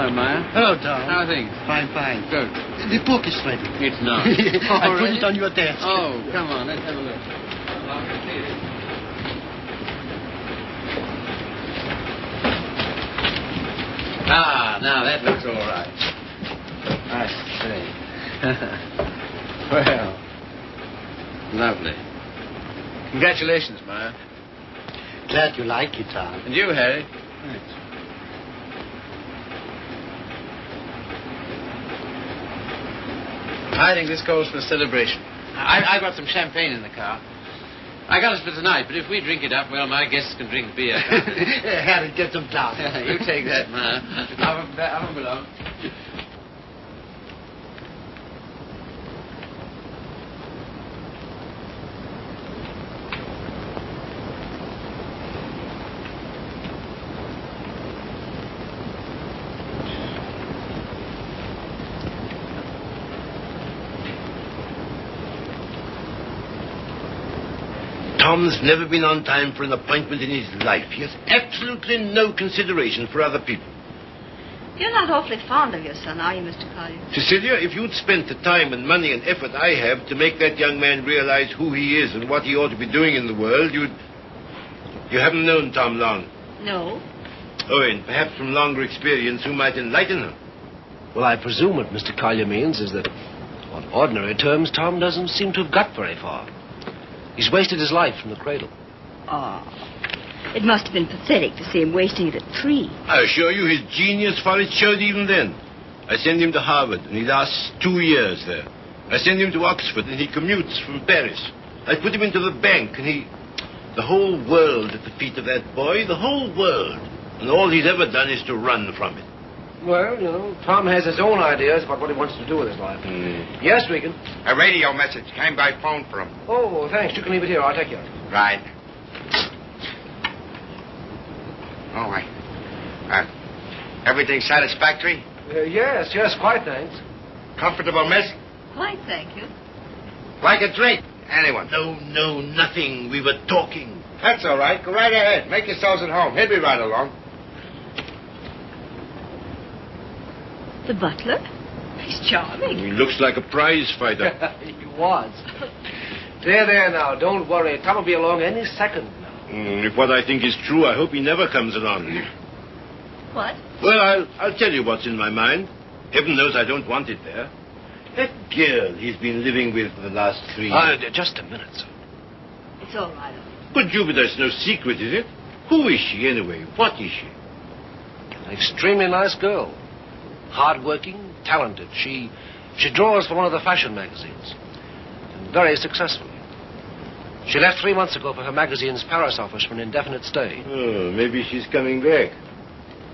Hello, Maya. Hello, Tom. How are things? Fine, fine. Good. The book is ready. It's not. I put it on your desk. Oh, come on. Let's have a look. Ah, now that looks all right. I see. Well, lovely. Congratulations, Maya. Glad you like it, Tom. And you, Harry. Thanks. I think this calls for a celebration. I got some champagne in the car. I got it for tonight, but if we drink it up, well, my guests can drink beer. Harry, get some glass. You take that, Maya. Have a beloved. Tom's never been on time for an appointment in his life. He has absolutely no consideration for other people. You're not awfully fond of your son, are you, Mr. Collier? Cecelia, if you'd spent the time and money and effort I have to make that young man realize who he is and what he ought to be doing in the world, You haven't known Tom long. No. Oh, and perhaps from longer experience who might enlighten him. Well, I presume what Mr. Collier means is that, on ordinary terms, Tom doesn't seem to have got very far. He's wasted his life from the cradle. Oh, it must have been pathetic to see him wasting it at 3. I assure you his genius for it showed even then. I send him to Harvard, and he lasts 2 years there. I send him to Oxford, and he commutes from Paris. I put him into the bank, and the whole world at the feet of that boy, the whole world. And all he's ever done is to run from it. Well, Tom has his own ideas about what he wants to do with his life. Yes, Regan? A radio message came by phone for him. Oh, thanks. You can leave it here. I'll take you. Right. Oh, everything satisfactory? Yes, quite, thanks. Comfortable, miss? Quite, thank you. Like a drink? Anyone? No, nothing. We were talking. That's all right. Go right ahead. Make yourselves at home. He'll be right along. The butler? He's charming. He looks like a prize fighter. He was. There now. Don't worry. Tom will be along any second now. If what I think is true, I hope he never comes along. What? Well, I'll tell you what's in my mind. Heaven knows I don't want it there. That girl he's been living with for the last 3 years. Just a minute, sir. It's all right. Good Jupiter, it's no secret, is it? Who is she, anyway? What is she? An extremely nice girl. Hard-working, talented. She draws for one of the fashion magazines. And very successful. She left 3 months ago for her magazine's Paris office for an indefinite stay. Oh, maybe she's coming back.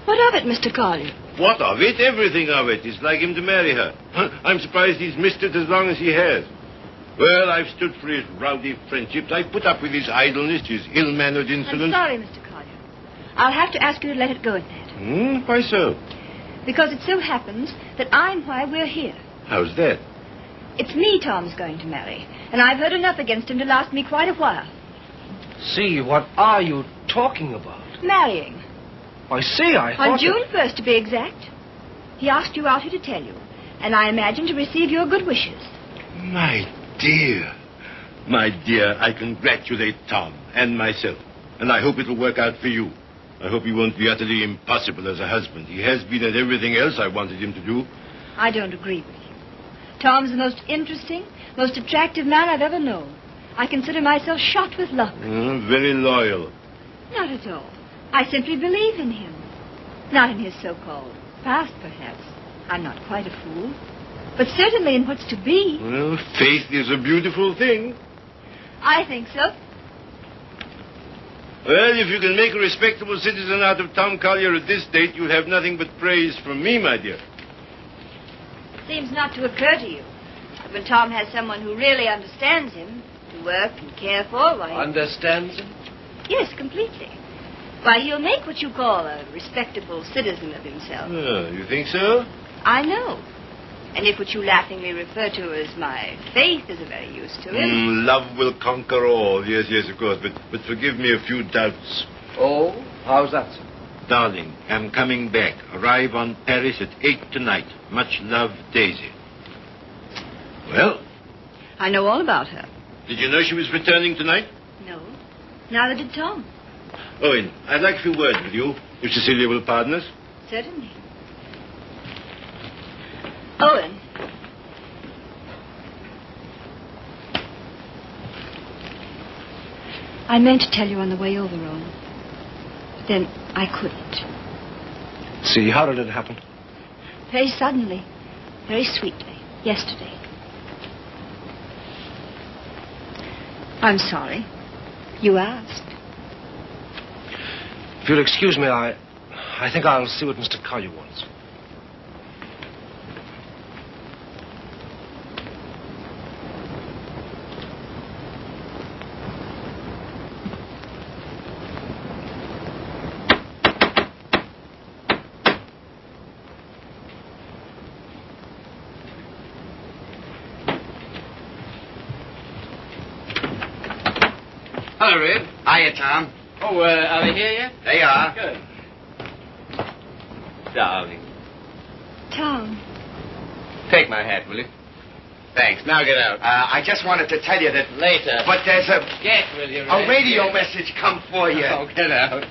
What of it, Mr. Collier? What of it? Everything of it. It's like him to marry her. I'm surprised he's missed it as long as he has. Well, I've stood for his rowdy friendships. I've put up with his idleness, his ill-mannered insolence. I'm sorry, Mr. Collier. I'll have to ask you to let it go at that. Why so? Because it so happens that I'm why we're here. How's that? It's me Tom's going to marry, and I've heard enough against him to last me quite a while. See, what are you talking about? Marrying. I see, I thought... On June 1st, to be exact. He asked you out here to tell you, and I imagine to receive your good wishes. My dear, I congratulate Tom and myself, and I hope it'll work out for you. I hope he won't be utterly impossible as a husband. He has been at everything else I wanted him to do. I don't agree with you. Tom's the most interesting, most attractive man I've ever known. I consider myself shot with luck. Very loyal. Not at all. I simply believe in him. Not in his so-called past, perhaps. I'm not quite a fool. But certainly in what's to be. Well, faith is a beautiful thing. I think so. Well, if you can make a respectable citizen out of Tom Collier at this date, you'll have nothing but praise from me, my dear. Seems not to occur to you that when Tom has someone who really understands him, to work and care for, why... Understands him? Yes, completely. Why, he'll make what you call a respectable citizen of himself. Oh, you think so? I know. And if what you laughingly refer to as my faith is of any use to him... Love will conquer all. Yes, of course. But forgive me a few doubts. Oh? How's that, sir? Darling, I'm coming back. Arrive on Paris at 8 tonight. Much love, Daisy. Well, I know all about her. did you know she was returning tonight? No. Neither did Tom. Owen, I'd like a few words with you, if Cecelia will pardon us. Certainly. Owen. I meant to tell you on the way over, Owen. But then I couldn't. See, how did it happen? Very suddenly. Very sweetly. Yesterday. I'm sorry. You asked. If you'll excuse me, I think I'll see what Mr. Collier wants. Hello, Red. Hiya, Tom. Oh, are they here yet? They are. Good. Darling. Tom. Take my hat, will you? Thanks. Now get out. I just wanted to tell you that... Later. But there's Get, will you, Red? a radio Get. message come for you. Oh, get out.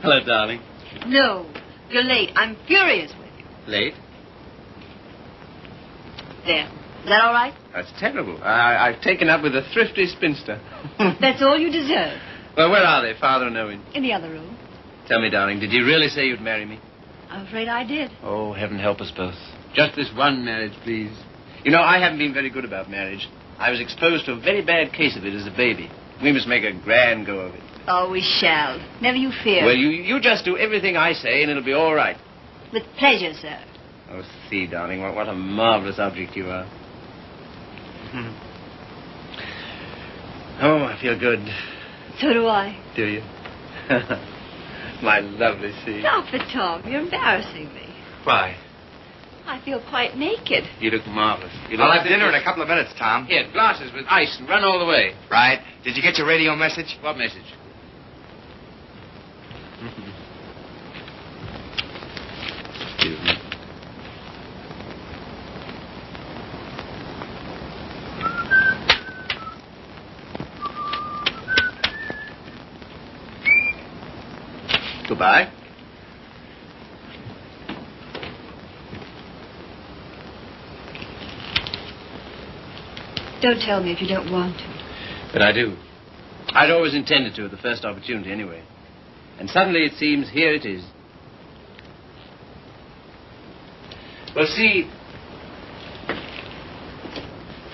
Hello, darling. No. You're late. I'm furious with you. Late? There. Is that all right? That's terrible. I've taken up with a thrifty spinster. That's all you deserve. Well, where are they, Father and Owen? In the other room. Tell me, darling, did you really say you'd marry me? I'm afraid I did. Oh, heaven help us both. Just this one marriage, please. You know, I haven't been very good about marriage. I was exposed to a very bad case of it as a baby. We must make a grand go of it. Oh, we shall. Never you fear. Well, you just do everything I say, and it'll be all right. With pleasure, sir. Oh, see, darling, what a marvelous object you are. Oh, I feel good. So do I. Do you? My lovely sea. Stop it, Tom. You're embarrassing me. Why? I feel quite naked. You look marvelous. You I'll look have dinner in a couple of minutes, Tom. Here, glasses with ice and run all the way. Right. Did you get your radio message? What message? Excuse me. Goodbye. Don't tell me if you don't want to. But I do. I'd always intended to at the first opportunity anyway. And suddenly it seems here it is. Well, see,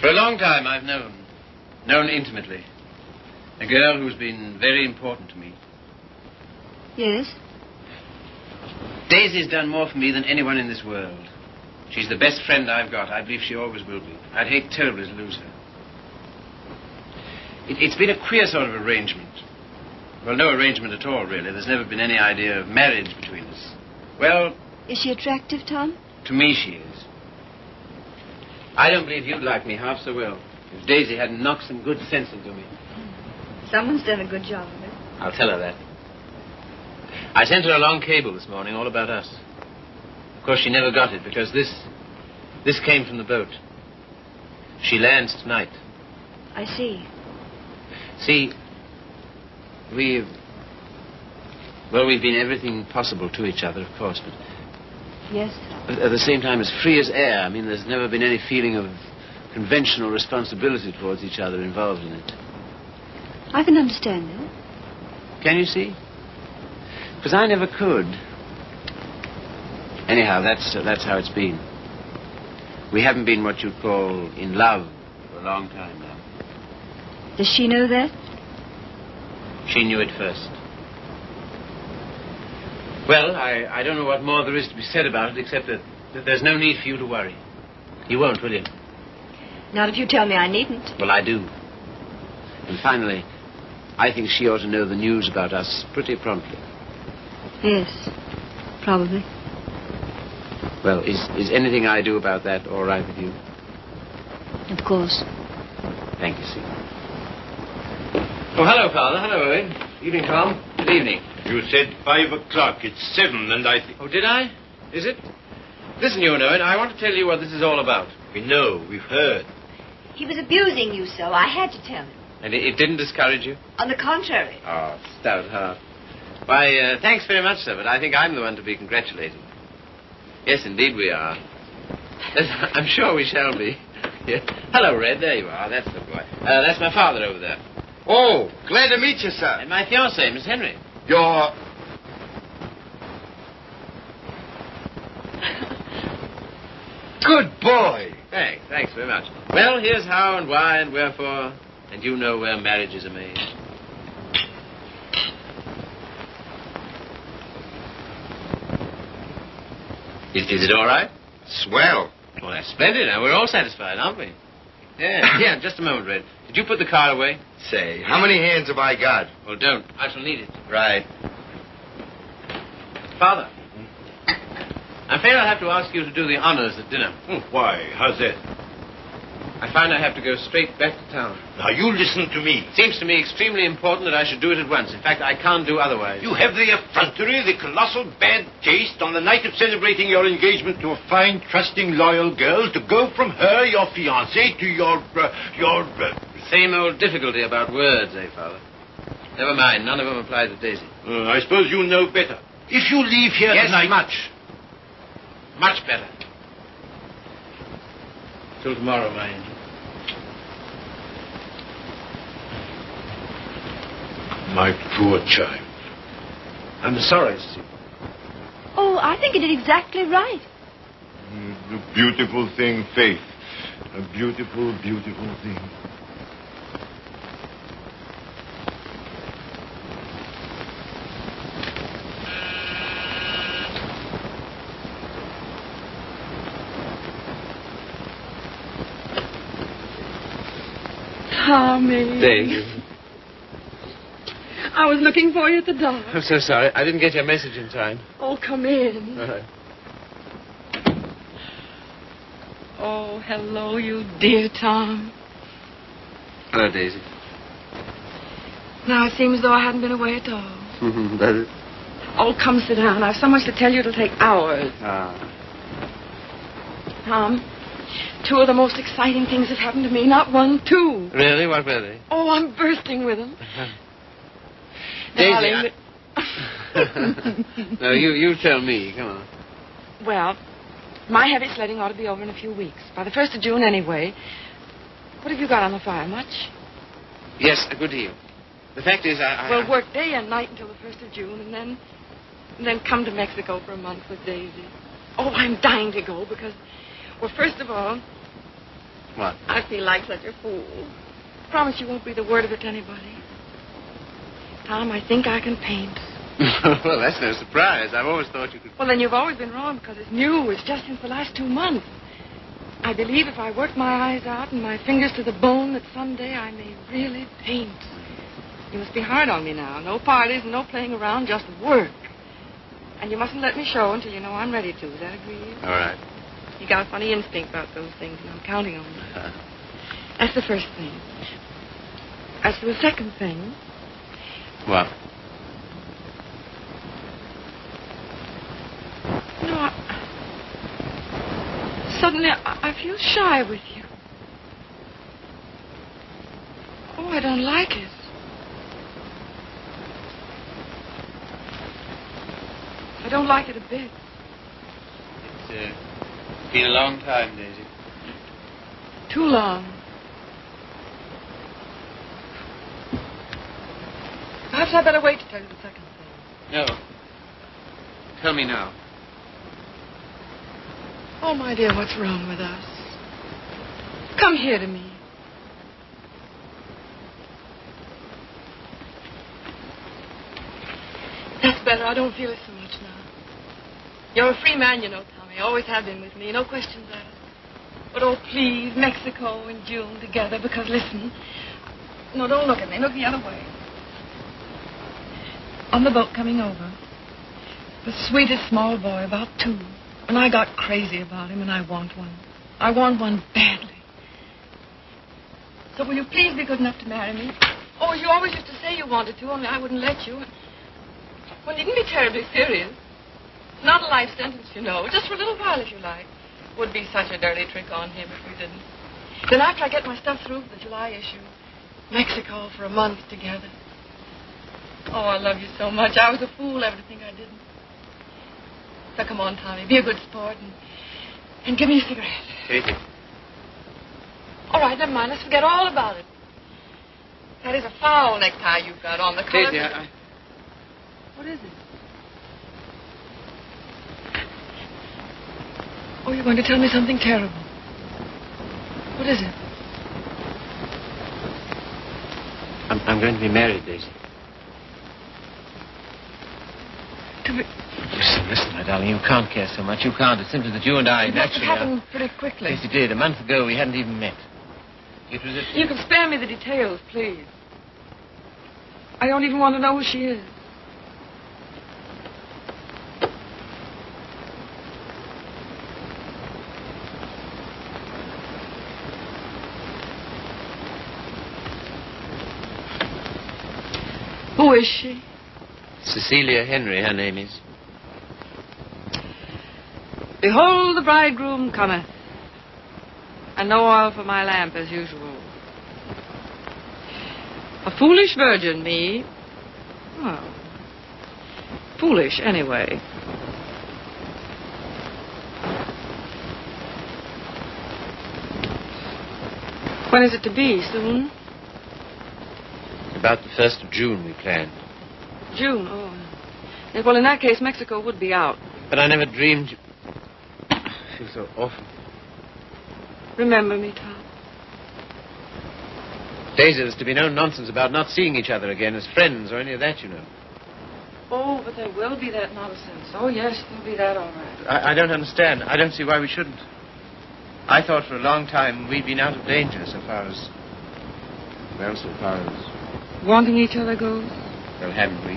for a long time I've known intimately, a girl who's been very important to me. Yes? Daisy's done more for me than anyone in this world. She's the best friend I've got. I believe she always will be. I'd hate terribly to lose her. It's been a queer sort of arrangement. Well, no arrangement at all, really. There's never been any idea of marriage between us. Well... Is she attractive, Tom? To me, she is. I don't believe you'd like me half so well if Daisy hadn't knocked some good sense into me. Someone's done a good job of it. I'll tell her that. I sent her a long cable this morning all about us. Of course, she never got it because this came from the boat. She lands tonight. I see. See, we've been everything possible to each other, of course, but Yes, Tom. at the same time as free as air. I mean, there's never been any feeling of conventional responsibility towards each other involved in it. I can understand that. Can you see? Because I never could. Anyhow, that's how it's been. We haven't been what you'd call in love for a long time now. Does she know that? She knew it first. Well, I don't know what more there is to be said about it, except that there's no need for you to worry. You won't, will you? Not if you tell me I needn't. Well, I do. And finally, I think she ought to know the news about us pretty promptly. Yes, probably. Well, is anything I do about that all right with you? Of course. Thank you, Steve. Oh, hello, Father. Hello, Owen. Evening, Tom. Good evening. You said 5 o'clock. It's 7, and I think... Oh, did I? Is it? Listen, you know it. I want to tell you what this is all about. We know. We've heard. He was abusing you so. I had to tell him. And it didn't discourage you? On the contrary. Oh, stout heart. Why, thanks very much, sir, but I think I'm the one to be congratulated. Yes, indeed we are. I'm sure we shall be. Yeah. Hello, Red. There you are. That's the boy. That's my father over there. Oh, glad to meet you, sir. And my fiancée, Miss Henry. You're... Good boy. Thanks very much. Well, here's how and why and wherefore, and you know where marriages are made. Is it all right? Swell. Well, that's splendid. Now, we're all satisfied, aren't we? Yeah, just a moment, Red. Did you put the car away? Say, how many hands have I got? Well, don't. I shall need it. Right. Father, I'm afraid I'll have to ask you to do the honors at dinner. Why? How's that? I find I have to go straight back to town. Now, you listen to me. It seems to me extremely important that I should do it at once. In fact, I can't do otherwise. You have the effrontery, the colossal bad taste on the night of celebrating your engagement to a fine, trusting, loyal girl to go from her, your fiancée, to your... Same old difficulty about words, eh, Father? Never mind. None of them apply to Daisy. I suppose you know better. If you leave here tonight... much. Much better. Till tomorrow, my angel. My poor child. I'm sorry, Cecelia. Oh, I think he did exactly right. A beautiful thing, Faith. A beautiful, beautiful thing. Tommy. Daisy. I was looking for you at the door. I'm so sorry. I didn't get your message in time. Oh, come in. All right. Oh, hello, you dear Tom. Hello, Daisy. Now it seems as though I hadn't been away at all. Does it? Oh, come sit down. I have so much to tell you it'll take hours. Tom, 2 of the most exciting things have happened to me. Not 1, 2. Really? What were they? Oh, I'm bursting with them. Daisy, No, you tell me. Come on. Well, my heavy sledding ought to be over in a few weeks. By the 1st of June, anyway. What have you got on the fire? Much? Yes, a good deal. The fact is, We'll work day and night until the 1st of June, and then come to Mexico for a month with Daisy. Oh, I'm dying to go because, well, first of all... What? I feel like such a fool. Promise you won't breathe a word of it to anybody. Tom, I think I can paint. Well, that's no surprise. I've always thought you could... Well, then you've always been wrong because it's new. It's just since the last 2 months. I believe if I work my eyes out and my fingers to the bone that someday I may really paint. You must be hard on me now. No parties and no playing around, just work. And you mustn't let me show until you know I'm ready to. Is that agreed? All right. You got a funny instinct about those things, and I'm counting on you. That's the first thing. As for the second thing... What? No, suddenly I feel shy with you. Oh, I don't like it. I don't like it a bit. It's been a long time, Daisy. Too long. Perhaps I'd better wait to tell you the second thing. No. Tell me now. Oh, my dear, what's wrong with us? Come here to me. That's better. I don't feel it so much now. You're a free man, you know, Tommy. Always have been with me. No questions asked. But, oh, please, Mexico and June together, because, listen. No, don't look at me. Look the other way. On the boat coming over, the sweetest small boy, about 2. And I got crazy about him, and I want one. I want one badly. So will you please be good enough to marry me? Oh, you always used to say you wanted to, only I wouldn't let you. Well, needn't be terribly serious. Not a life sentence, you know. Just for a little while, if you like. Would be such a dirty trick on him if we didn't. Then after I get my stuff through for the July issue, Mexico for a month together. Oh, I love you so much. I was a fool ever to think I didn't. So come on, Tommy. Be a good sport and give me a cigarette. Katie. All right, never mind. Let's forget all about it. That is a foul necktie you've got on. The color... Katie, What is it? Oh, you're going to tell me something terrible. What is it? I'm going to be married, Daisy. To be... Listen, my darling, you can't care so much. You can't. It's simply that you and I It must have naturally happened pretty quickly. Yes, it did. A month ago, we hadn't even met. It was You can spare me the details, please. I don't even want to know who she is. Who is she? Cecelia Henry, her name is. Behold, the bridegroom cometh, and no oil for my lamp as usual. A foolish virgin, me. Well, foolish anyway. When is it to be? Soon? About the 1st of June, we planned. June, oh. Yes, well, in that case, Mexico would be out. But I never dreamed... I feel so awful. Remember me, Tom. Daisy, there's to be no nonsense about not seeing each other again as friends or any of that, you know. Oh, but there will be that nonsense. Oh, yes, there'll be that, all right. I don't understand. I don't see why we shouldn't. I thought for a long time we'd been out of danger so far as... Well, so far as... Wanting each other goes? Well, haven't we?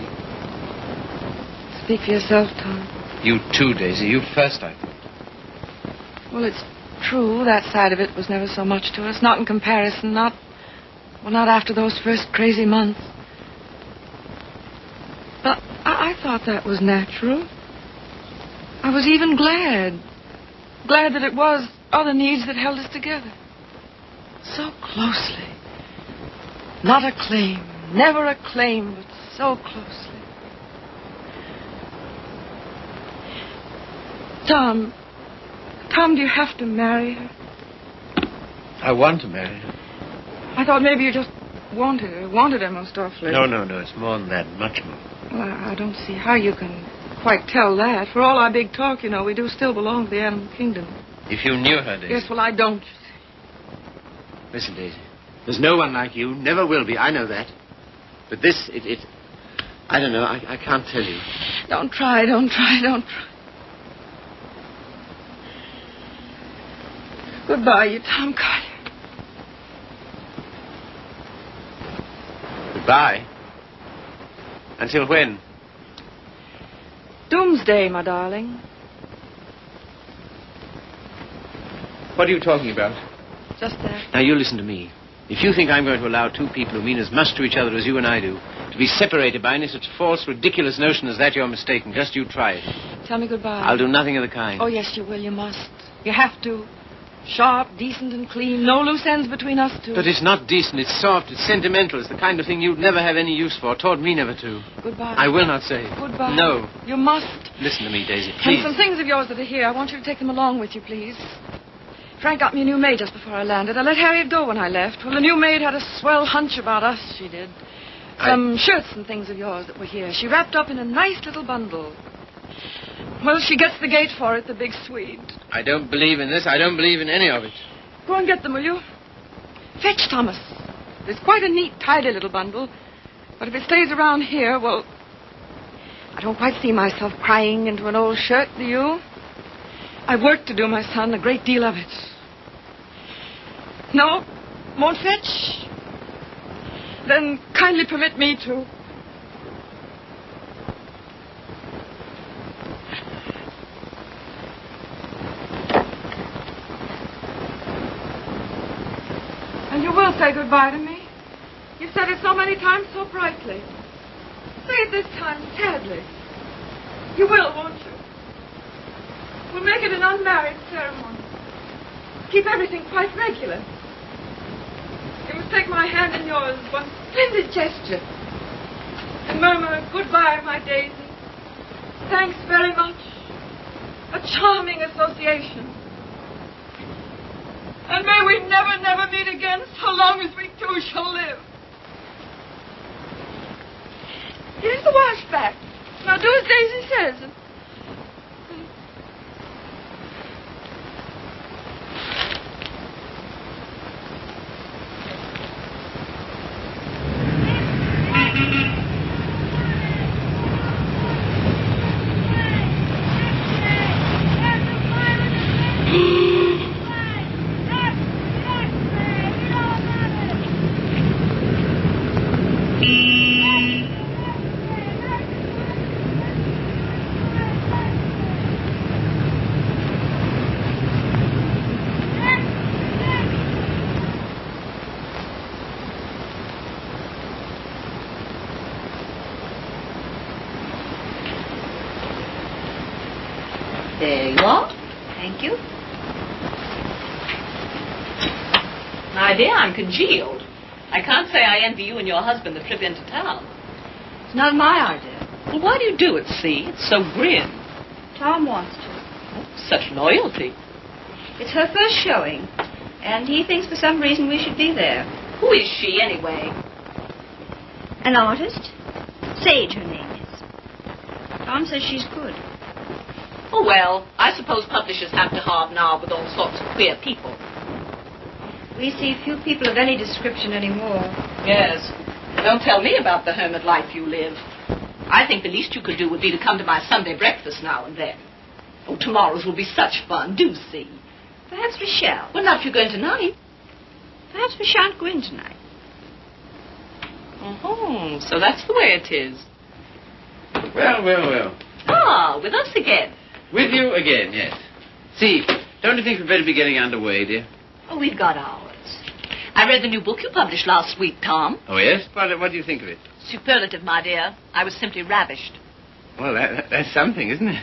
Speak for yourself, Tom. You too, Daisy. You first, I thought. Well, it's true. That side of it was never so much to us. Not in comparison. Not after those first crazy months. But I thought that was natural. I was even glad. Glad that it was other needs that held us together. So closely. Not a claim. Never a claim, but so closely. Tom, do you have to marry her? I want to marry her. I thought maybe you just wanted her most awfully. No. It's more than that. Much more. Well, I don't see how you can quite tell that. For all our big talk, you know, we do still belong to the animal kingdom. If you knew her, Daisy. Yes, well, I don't. Listen, Daisy. There's no one like you. Never will be. I know that. But this, I don't know. I can't tell you. Don't try. Goodbye, you Tom Collier. Goodbye. Until when? Doomsday, my darling. What are you talking about? Just that. Now, you listen to me. If you think I'm going to allow two people who mean as much to each other as you and I do to be separated by any such false, ridiculous notion as that, you're mistaken. Just you try it. Tell me goodbye. I'll do nothing of the kind. Oh, yes, you will. You must. You have to. Sharp, decent, and clean. No loose ends between us two. But it's not decent. It's soft. It's sentimental. It's the kind of thing you'd never have any use for. Taught me never to. Goodbye. I will not say. Goodbye. No. You must. Listen to me, Daisy, please. And some things of yours that are here. I want you to take them along with you, please. Frank got me a new maid just before I landed. I let Harriet go when I left. Well, the new maid had a swell hunch about us, she did. Some shirts and things of yours that were here. She wrapped up in a nice little bundle. Well, she gets the gate for it, the big Swede. I don't believe in this. I don't believe in any of it. Go and get them, will you? Fetch Thomas. It's quite a neat, tidy little bundle. But if it stays around here, well, I don't quite see myself prying into an old shirt, do you? I've work to do, my son, a great deal of it. No? Won't fetch? Then kindly permit me to. And you will say goodbye to me? You've said it so many times so brightly. Say it this time sadly. You will, won't you? We'll make it an unmarried ceremony. Keep everything quite regular. You must take my hand in yours, one splendid gesture, and murmur, "Goodbye, my Daisy. Thanks very much. A charming association. And may we never, never meet again so long as we two shall live." Here's the wash back. Now do as Daisy says. There you are. Thank you. My dear, I'm congealed. I can't say I envy you and your husband the trip into town. It's not my idea. Well, why do you do it, see? It's so grim. Tom wants to. Oh, such loyalty. It's her first showing, and he thinks for some reason we should be there. Who is she, anyway? An artist. Sage, her name is. Tom says she's good. Oh, well, I suppose publishers have to hobnob with all sorts of queer people. We see few people of any description anymore. Yes. Don't tell me about the hermit life you live. I think the least you could do would be to come to my Sunday breakfast now and then. Oh, tomorrow's will be such fun. Do see. Perhaps we shall. Well, not if you're going tonight. Perhaps we shan't go in tonight. Oh, so that's the way it is. Well, well, well. Ah, with us again. With you again, yes. See, don't you think we'd better be getting underway, dear? Oh, we've got ours. I read the new book you published last week, Tom. Oh, yes? What do you think of it? Superlative, my dear. I was simply ravished. Well, that's something, isn't it?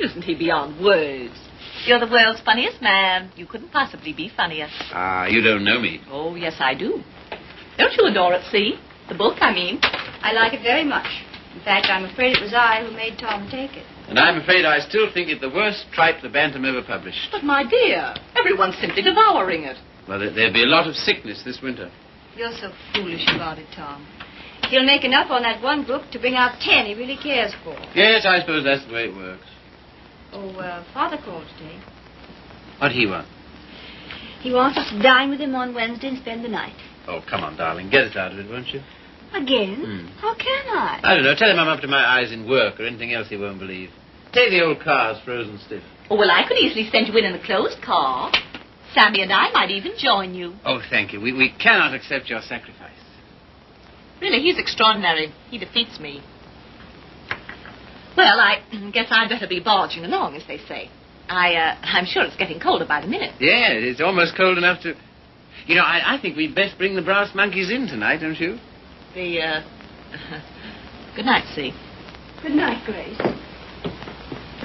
Isn't he beyond words? You're the world's funniest man. You couldn't possibly be funnier. Ah, you don't know me. Oh, yes, I do. Don't you adore it, see? The book, I mean. I like it very much. In fact, I'm afraid it was I who made Tom take it. And I'm afraid I still think it the worst tripe the Bantam ever published. But, my dear, everyone's simply devouring it. Well, there'll be a lot of sickness this winter. You're so foolish about it, Tom. He'll make enough on that one book to bring out 10 he really cares for. Yes, I suppose that's the way it works. Oh, Father called today. What'd he want? He wants us to dine with him on Wednesday and spend the night. Oh, come on, darling. Get us out of it, won't you? Again? How can I? I don't know. Tell him I'm up to my eyes in work or anything else he won't believe. Say the old car's frozen stiff. Oh, well, I could easily send you in a closed car. Sammy and I might even join you. Oh, thank you. We cannot accept your sacrifice. Really, he's extraordinary. He defeats me. Well, I guess I'd better be barging along, as they say. I'm sure it's getting colder by the minute. Yeah, it's almost cold enough to... You know, I think we'd best bring the brass monkeys in tonight, don't you? Good night, See. Good night, Grace.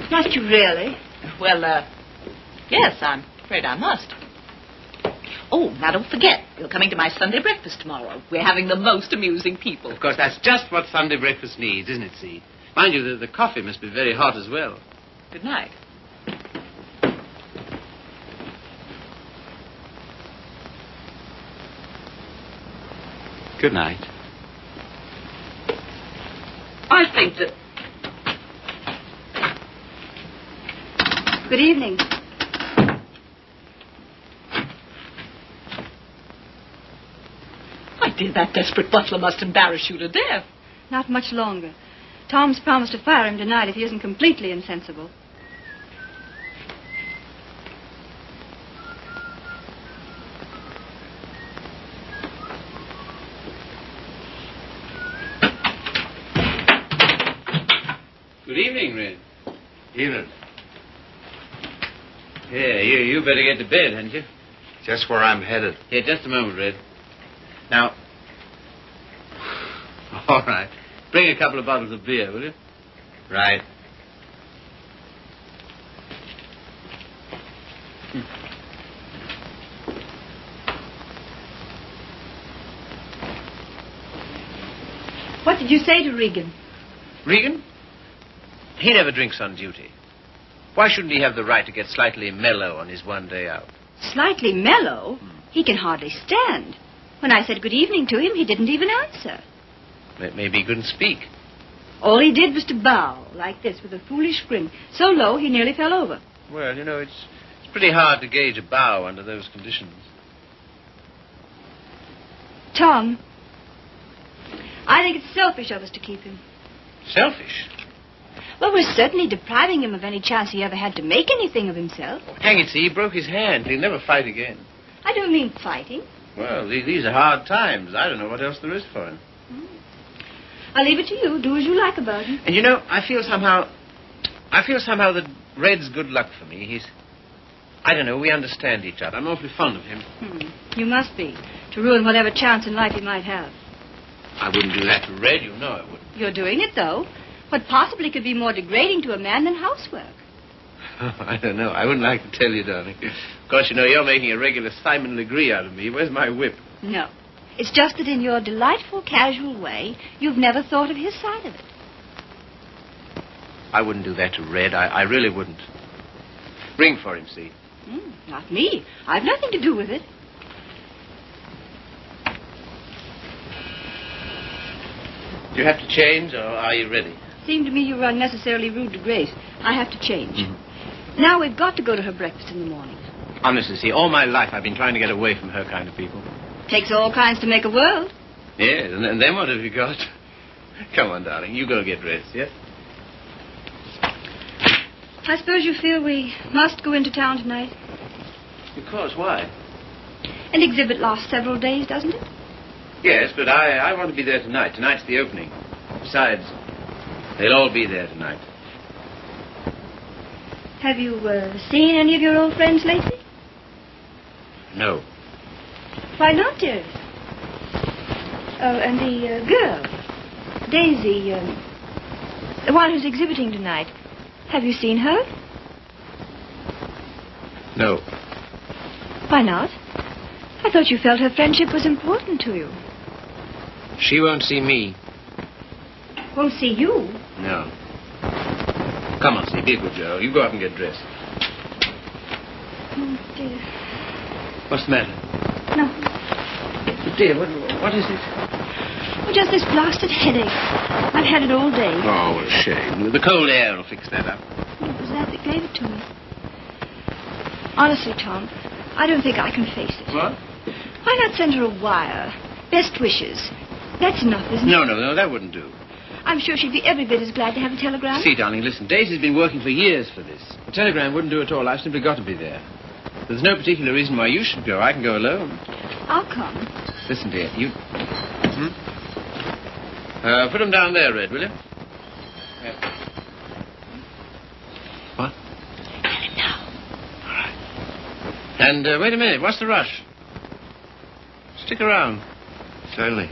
Must you really? Well, yes, I'm afraid I must. Oh, now don't forget, you're coming to my Sunday breakfast tomorrow. We're having the most amusing people. Of course, that's just what Sunday breakfast needs, isn't it, See? Mind you, the coffee must be very hot as well. Good night. Good night. I think that... Good evening. My dear, that desperate butler must embarrass you to death. Not much longer. Tom's promised to fire him tonight if he isn't completely insensible. Good evening, Red. Evening. Yeah, you better get to bed, hadn't you? Just where I'm headed. Yeah, just a moment, Red. Now... All right. Bring a couple of bottles of beer, will you? Right. What did you say to Regan? Regan? He never drinks on duty. Why shouldn't he have the right to get slightly mellow on his one day out? Slightly mellow? He can hardly stand. When I said good evening to him, he didn't even answer. Maybe he couldn't speak. All he did was to bow, like this, with a foolish grin, so low he nearly fell over. Well, you know, it's pretty hard to gauge a bow under those conditions. Tom, I think it's selfish of us to keep him. Selfish? Well, we're certainly depriving him of any chance he ever had to make anything of himself. Oh, hang it, see, he broke his hand. He'll never fight again. I don't mean fighting. Well, these are hard times. I don't know what else there is for him. I'll leave it to you. Do as you like about him. And you know, I feel somehow that Red's good luck for me. I don't know, we understand each other. I'm awfully fond of him. You must be, to ruin whatever chance in life he might have. I wouldn't do that to Red, you know I wouldn't. You're doing it, though. What possibly could be more degrading to a man than housework? I don't know. I wouldn't like to tell you, darling. Of course, you know, you're making a regular Simon Legree out of me. Where's my whip? No. It's just that in your delightful, casual way, you've never thought of his side of it. I wouldn't do that to Red. I really wouldn't. Ring for him, see? Not me. I've nothing to do with it. Do you have to change, or are you ready? Seemed to me you were unnecessarily rude to Grace. I have to change. Now we've got to go to her breakfast in the morning. Honestly, see, all my life I've been trying to get away from her kind of people. Takes all kinds to make a world. Yes, and then what have you got? Come on, darling, you go get dressed, yes? I suppose you feel we must go into town tonight. Of course, why? An exhibit lasts several days, doesn't it? Yes, but I want to be there tonight. Tonight's the opening. Besides, they'll all be there tonight. Have you seen any of your old friends lately? No. Why not, dearest? Oh, and the girl, Daisy, the one who's exhibiting tonight. Have you seen her? No. Why not? I thought you felt her friendship was important to you. She won't see me. Won't see you? No. Come on, see, be a good girl. You go up and get dressed. Oh, dear. What's the matter? No. Dear, what is it? Oh, just this blasted headache. I've had it all day. Oh, what a shame. The cold air will fix that up. It was that gave it to me. Honestly, Tom, I don't think I can face it. What? Why not send her a wire? Best wishes. That's enough, isn't it? No, that wouldn't do. I'm sure she'd be every bit as glad to have a telegram. See, darling, listen. Daisy's been working for years for this. A telegram wouldn't do at all. I've simply got to be there. There's no particular reason why you should go. I can go alone. I'll come. Listen, dear, you... put them down there, Red, will you? Yeah. What? Tell him now. All right. And wait a minute. What's the rush? Stick around. Certainly.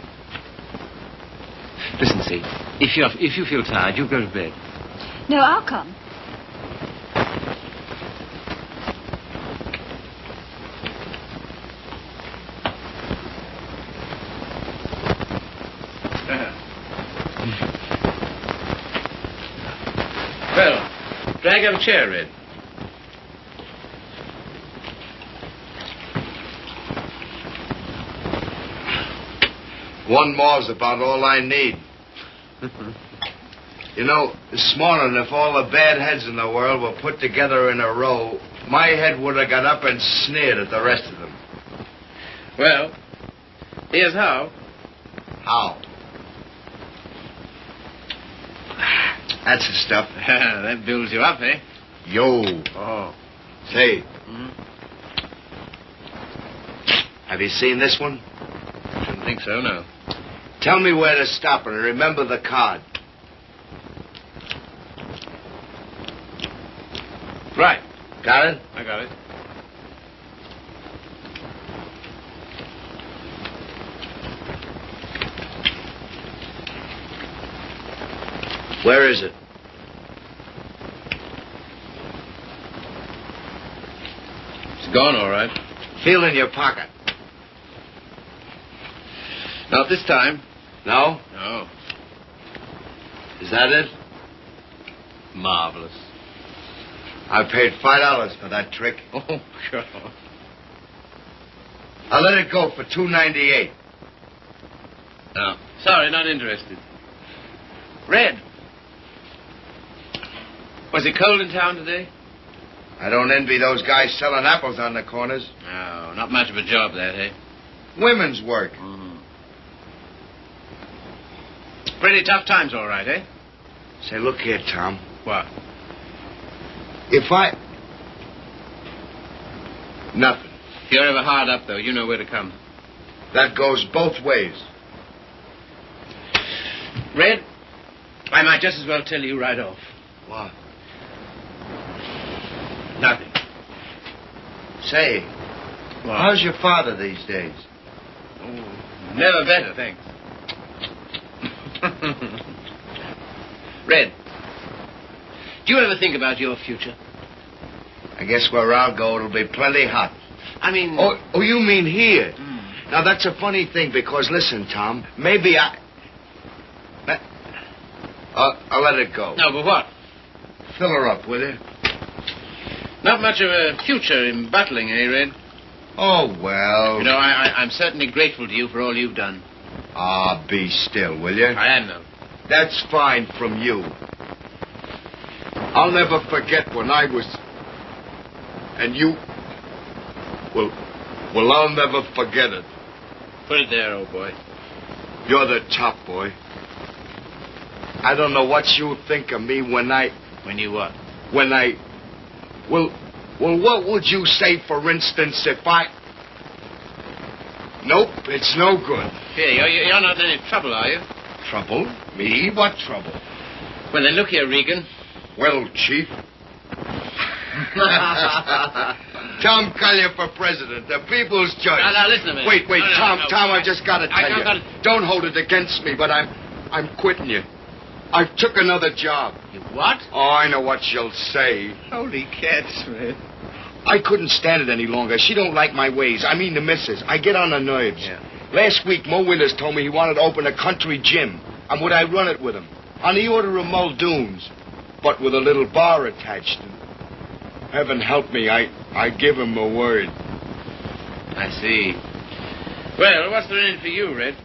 Listen, see, if you feel tired, you go to bed. No, I'll come. Well, drag up a chair, Red. One more's about all I need. You know, this morning, if all the bad heads in the world were put together in a row, my head would have got up and sneered at the rest of them. Well, here's how. How? That's the stuff. That builds you up, eh? Yo. Oh. Say. Have you seen this one? Shouldn't think so, no. Tell me where to stop and remember the card. Right. Got it? I got it. Where is it? It's gone, all right. Feel in your pocket. Not this time. No? No. Is that it? Marvelous. I paid $5 for that trick. Oh, sure. I'll let it go for $2.98. No. Sorry, not interested. Red. Was it cold in town today? I don't envy those guys selling apples on the corners. No, not much of a job, that, eh? Women's work. Mm. Pretty tough times, all right, eh? Say, look here, Tom. What? If I... Nothing. If you're ever hard up, though, you know where to come. That goes both ways. Red, I might just as well tell you right off. What? Nothing. Say, What? how's your father these days? Oh, never better, thanks. Red, do you ever think about your future? I guess where I'll go, it'll be plenty hot. I mean... Oh, you mean here? Mm. Now, that's a funny thing, because, listen, Tom, maybe I'll let it go. No, but what? Fill her up, will you? Not much of a future in battling, eh, Red? Oh, well. You know, I'm certainly grateful to you for all you've done. Ah, be still, will you? I am, though. That's fine from you. I'll never forget when I was... And you... Well, I'll never forget it. Put it there, old boy. You're the top boy. I don't know what you think of me when I... When you what? When I... Well, what would you say, for instance, if I... Nope, it's no good. Here, you're not in any trouble, are you? Trouble? Me? What trouble? Well, then, look here, Regan. Well, Chief. Tom Collier for president, the people's choice. Now, listen a minute. Wait, No, Tom, I just got to tell you. Don't hold it against me, but I'm quitting you. I took another job. You what? Oh, I know what she'll say. Holy cats, man. I couldn't stand it any longer. She don't like my ways. I mean the missus. I get on her nerves. Yeah. Last week, Mo Winters told me he wanted to open a country gym. And would I run it with him? On the order of Muldoon's. But with a little bar attached. Heaven help me, I give him a word. I see. Well, what's there in it for you, Red?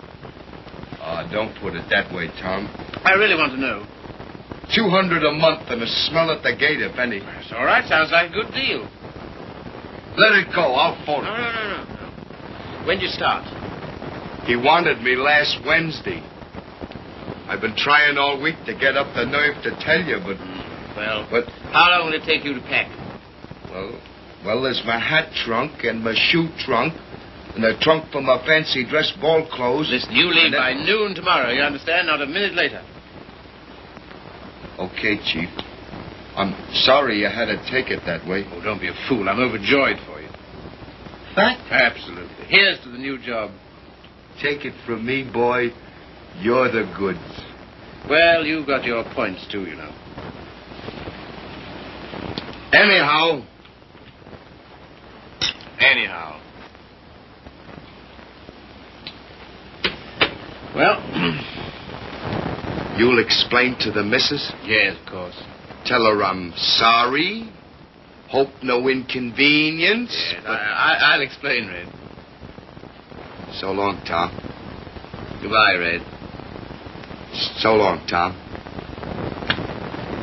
Don't put it that way, Tom. I really want to know. $200 a month and a smell at the gate, if any. That's all right. Sounds like a good deal. Let it go. I'll phone him. No. When'd you start? He wanted me last Wednesday. I've been trying all week to get up the nerve to tell you, but... But how long will it take you to pack? Well, there's my hat trunk and my shoe trunk and a trunk for my fancy dress ball clothes. Listen, you leave by noon tomorrow, you understand? Not a minute later. Okay, Chief. I'm sorry you had to take it that way. Oh, don't be a fool. I'm overjoyed for you. Fact? Absolutely. Here's to the new job. Take it from me, boy. You're the goods. Well, you've got your points, too, you know. Anyhow. Well, you'll explain to the missus? Yes, of course. Tell her I'm sorry. Hope no inconvenience. Yes, I'll explain, Red. So long, Tom. Goodbye, Red. So long, Tom.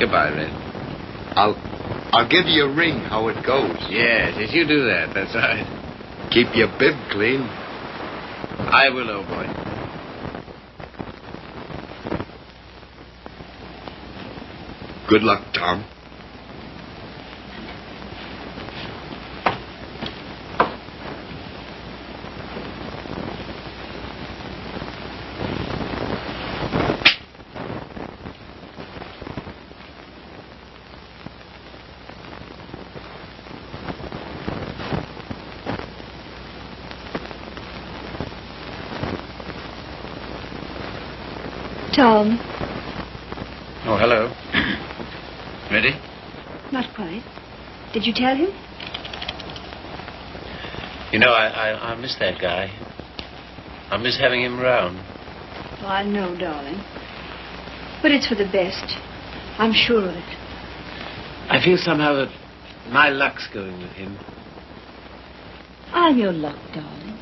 Goodbye, Red. I'll give you a ring how it goes. Yes, you do that. That's right. Keep your bib clean. I will, old boy. Good luck, Tom. Tom. Oh, hello. Ready? Not quite. Did you tell him? You know, I miss that guy. I miss having him around. Oh, I know, darling. But it's for the best. I'm sure of it. I feel somehow that my luck's going with him. I'm your luck, darling.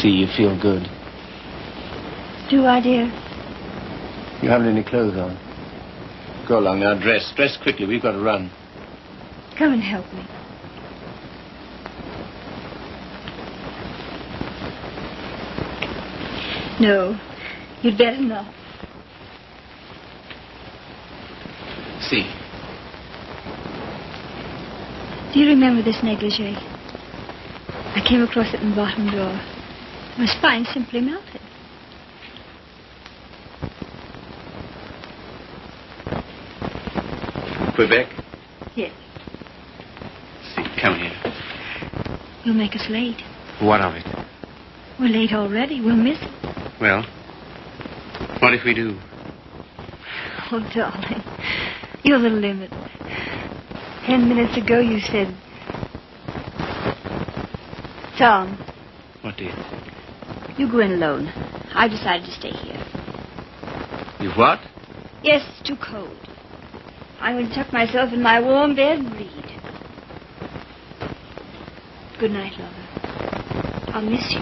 See, you feel good. Do I, dear? You haven't any clothes on. Go along now, dress. Dress quickly. We've got to run. Come and help me. No, you'd better not. See. Do you remember this negligee? I came across it in the bottom drawer. My spine simply melted. Quebec? Yes. See, come here. You'll make us late. What of it? We're late already. We'll miss it. Well, what if we do? Oh, darling, you're the limit. 10 minutes ago you said... Tom, What, dear? you go in alone. I've decided to stay here. You what? Yes, it's too cold. I'm going to tuck myself in my warm bed and read. Good night, lover. I'll miss you.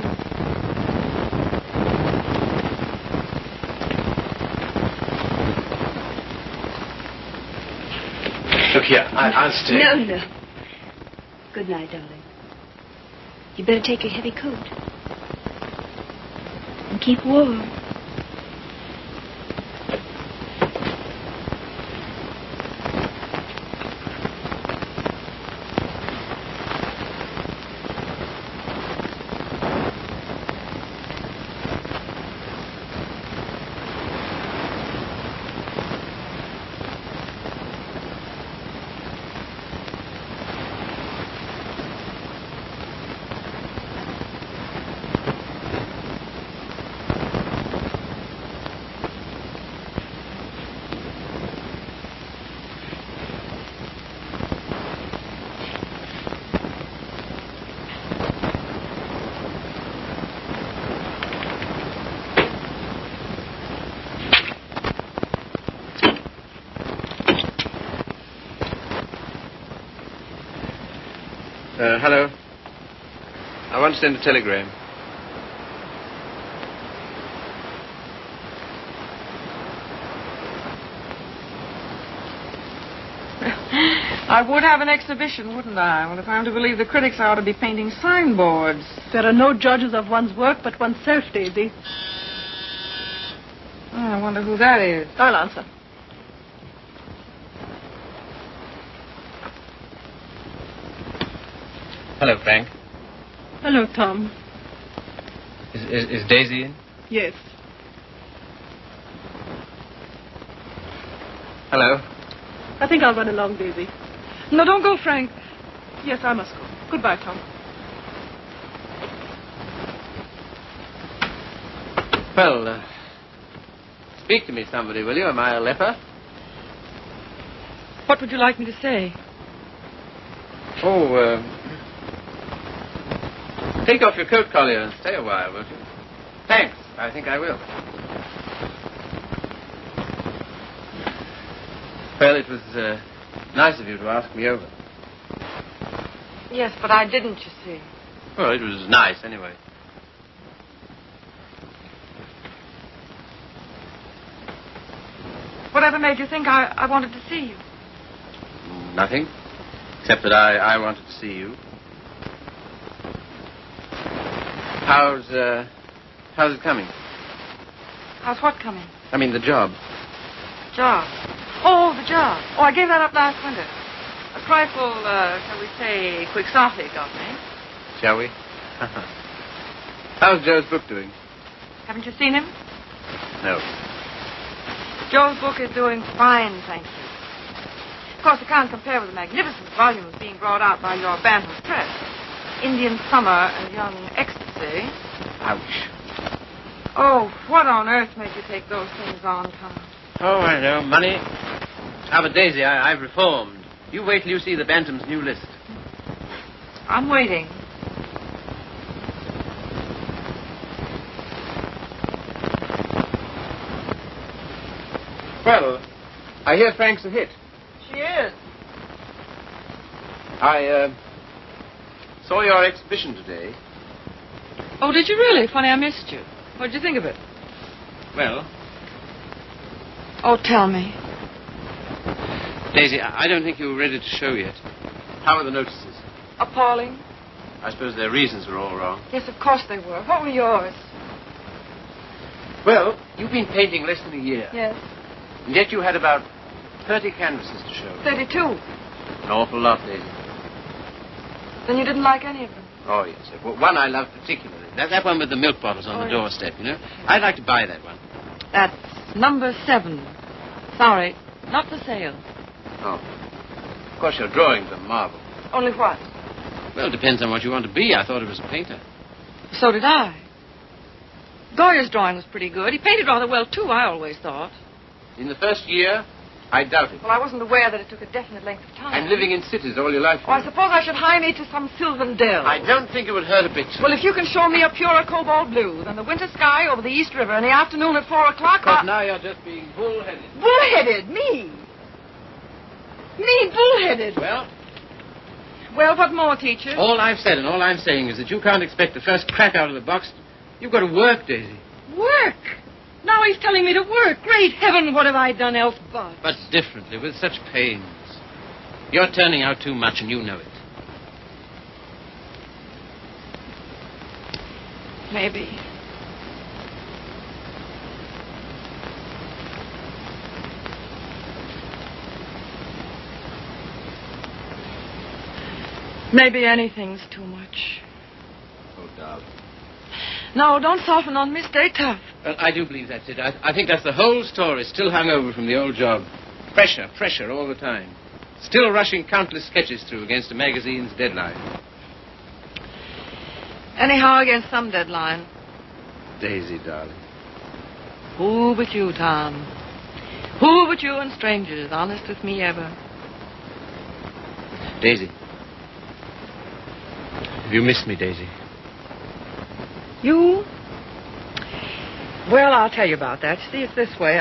Look here, I'll stay. No. Good night, darling. You better take your heavy coat. And keep warm. Hello. I want to send a telegram. I would have an exhibition, wouldn't I? Well, if I'm to believe the critics, I ought to be painting signboards. There are no judges of one's work but oneself, Daisy. Oh, I wonder who that is. I'll answer. Hello, Frank. Hello, Tom. Is Daisy in? Yes. Hello. I think I'll run along, Daisy. No, don't go, Frank. Yes, I must go. Goodbye, Tom. Well, speak to me, somebody, will you? Am I a leper? What would you like me to say? Oh, take off your coat, Collier, and stay a while, won't you? Thanks. I think I will. Well, it was nice of you to ask me over. Yes, but I didn't, you see. Well, it was nice, anyway. Whatever made you think I wanted to see you? Nothing. Except that I wanted to see you. How's it coming? How's what coming? I mean, the job. Job. Oh, the job. Oh, I gave that up last winter. A trifle, shall we say, quixotic of me. Shall we? How's Joe's book doing? Haven't you seen him? No. Joe's book is doing fine, thank you. Of course, it can't compare with the magnificent volumes being brought out by your Bantam Press. Indian Summer and Young Ecstasy. Ouch. Oh, what on earth made you take those things on, Tom? Oh, I know. Money. How about Daisy? I've reformed. You wait till you see the Bantam's new list. I'm waiting. Well, I hear Frank's a hit. She is. I saw your exhibition today. Oh, did you really? Funny, I missed you. What did you think of it? Well, Oh, tell me. Daisy, I don't think you were ready to show yet. How are the notices? Appalling. I suppose their reasons were all wrong. Yes, of course they were. What were yours? Well, you've been painting less than a year. Yes. And yet you had about 30 canvases to show. 32. An awful lot, Daisy. Then you didn't like any of them? Oh, yes. Well, one I love particularly. That one with the milk bottles on the doorstep, you know. I'd like to buy that one. That's number 7. Sorry, not for sale. Oh. Of course, your drawings are marvelous. Only what? Well, it depends on what you want to be. I thought it was a painter. So did I. Goya's drawing was pretty good. He painted rather well, too, I always thought. In the first year, I doubt it. Well, I wasn't aware that it took a definite length of time. And living in cities all your life. Oh, I suppose I should hie me to some sylvan dell. I don't think it would hurt a bit. Well, if you can show me a purer cobalt blue than the winter sky over the East River in the afternoon at 4 o'clock... But now you're just being bullheaded. Bullheaded? Me? Me, bullheaded? Well, what more, teacher? All I've said and all I'm saying is that you can't expect the first crack out of the box. You've got to work, Daisy. Work? Now he's telling me to work. Great heaven, what have I done else but? But differently, with such pains. You're turning out too much and you know it. Maybe. Maybe anything's too much. Oh, darling. No, don't soften on me. Stay tough. Well, I do believe that's it. I think that's the whole story, still hung over from the old job. Pressure all the time. Still rushing countless sketches through against a magazine's deadline. Anyhow, against some deadline. Daisy, darling. Who but you, Tom? Who but you and strangers, honest with me ever? Daisy. Have you missed me, Daisy? You? Well, I'll tell you about that. See, it's this way.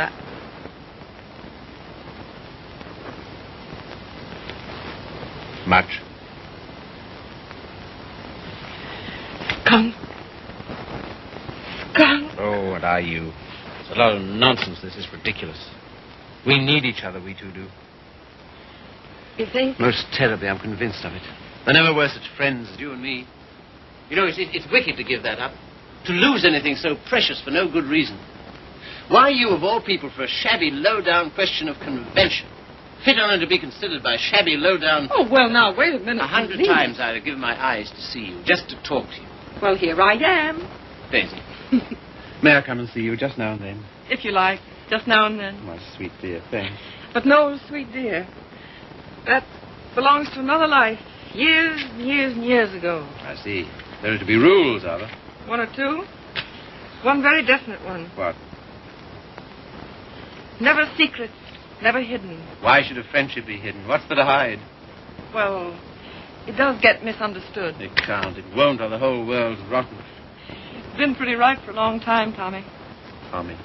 Much. Skunk. Oh, what are you? It's a lot of nonsense. This is ridiculous. We need each other, we two do. You think? Most terribly, I'm convinced of it. There never were such friends as you and me. You know, it's wicked to give that up. To lose anything so precious for no good reason. Why you, of all people, for a shabby, low-down question of convention? Fit only to be considered by shabby, low-down... Oh, well, now, wait a minute. 100 times I'd have given my eyes to see you, just to talk to you. Well, here I am. Daisy, may I come and see you just now and then? If you like. Just now and then. My sweet dear, thanks. But no, sweet dear. That belongs to another life. Years and years and years ago. I see. There are to be rules, are there? 1 or 2. One very definite one. What? Never secret, never hidden. Why should a friendship be hidden? What's there to hide? Well, it does get misunderstood. It can't. It won't, or the whole world's rotten. It's been pretty right for a long time, Tommy. Tommy.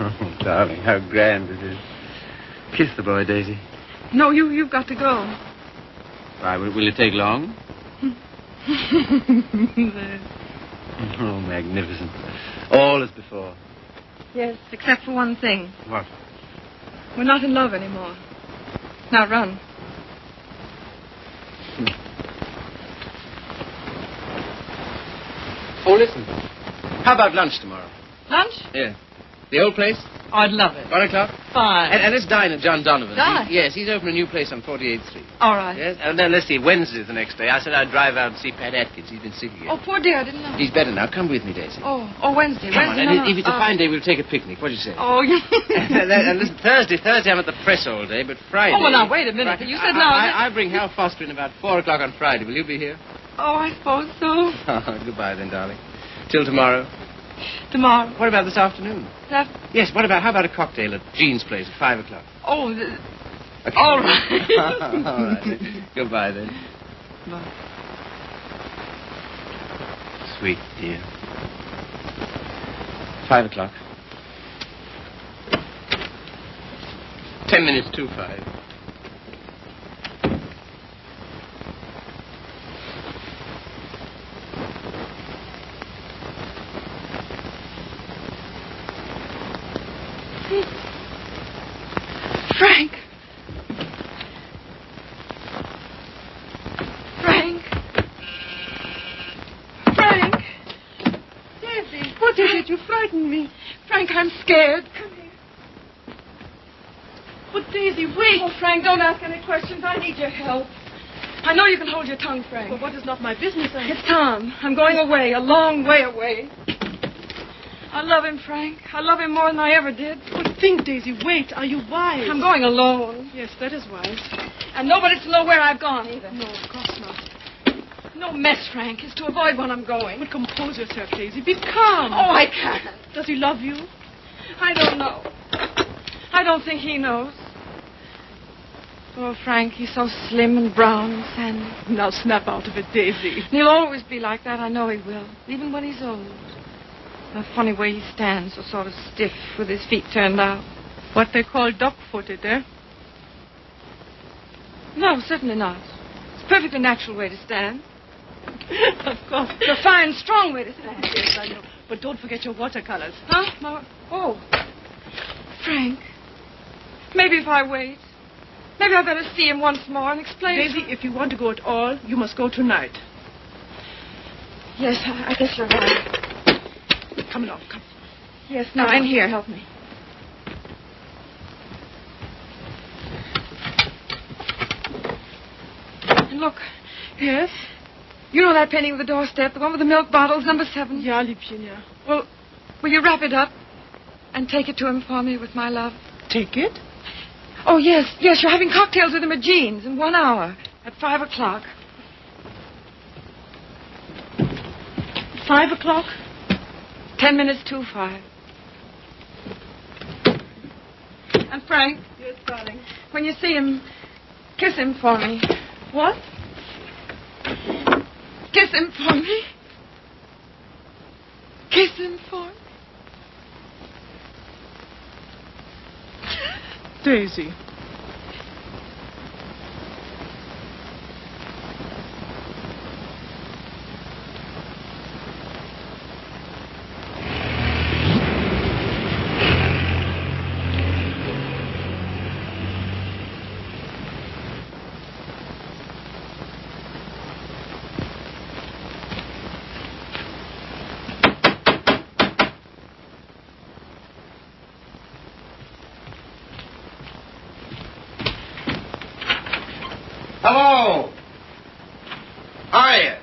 Oh, darling, how grand it is. Kiss the boy, Daisy. No, you've got to go. Why, will it take long? Oh, magnificent. All as before. Yes, except for one thing. What? We're not in love anymore. Now run. Oh, listen. How about lunch tomorrow? Lunch? Yeah. The old place? Oh, I'd love it. 1 o'clock? Fine. And let's dine at John Donovan's. Dine? Yes, he's opened a new place on 48th Street. All right. Yes, and then let's see, Wednesday's the next day. I said I'd drive out and see Pat Atkins. He's been sick again. Oh, poor dear, I didn't know. He's better now. Come with me, Daisy. Oh, Wednesday. Come on, Wednesday. and No. if it's a fine day, we'll take a picnic. What do you say? Oh, you... And listen, Thursday I'm at the press all day, but Friday... Oh, well, now, wait a minute. You said now... I bring Hal Foster in about 4 o'clock on Friday. Will you be here? Oh, I suppose so. Goodbye then, darling. Till tomorrow. Tomorrow. What about this afternoon? That... Yes, how about a cocktail at Jean's place at 5 o'clock? Oh, Okay. all right. All right. Then. Goodbye then. Bye. Sweet dear. 5 o'clock. 10 minutes to 5. Frank. Frank. Frank. Daisy, what is it? You frightened me. Frank, I'm scared. Come here. But Daisy, wait. Oh, Frank, don't ask any questions. I need your help. I know you can hold your tongue, Frank. Well, what is not my business? It's Tom. I'm going away, a long way away. I love him, Frank. I love him more than I ever did. But think, Daisy, wait. Are you wise? I'm going alone. Yes, that is wise. And nobody's to know where I've gone, either. No, of course not. No mess, Frank. It's to avoid when I'm going. But compose yourself, Daisy. Be calm. Oh, I can't. Does he love you? I don't know. I don't think he knows. Oh, Frank, he's so slim and brown and sandy. Now snap out of it, Daisy. He'll always be like that. I know he will. Even when he's old. The funny way he stands, so sort of stiff with his feet turned out. What they call duck-footed, eh? No, certainly not. It's a perfectly natural way to stand. Of course. It's a fine, strong way to stand. Yes, I know. But don't forget your watercolors. Huh? Oh. Frank, maybe if I wait. Maybe I better see him once more and explain. Daisy, if you want to go at all, you must go tonight. Yes, I guess you're right. Come along, come. Yes, now in here, help me. And look. Yes? You know that painting of the doorstep, the one with the milk bottles, number 7? Ja, Liebchen, ja. Well, will you wrap it up and take it to him for me with my love? Take it? Oh, yes, you're having cocktails with him at Jean's in 1 hour at 5 o'clock. 5 o'clock? 10 minutes to 5. And Frank, Yes, darling. when you see him, kiss him for me. What? Kiss him for me. Kiss him for me. Daisy. Hello. How are you?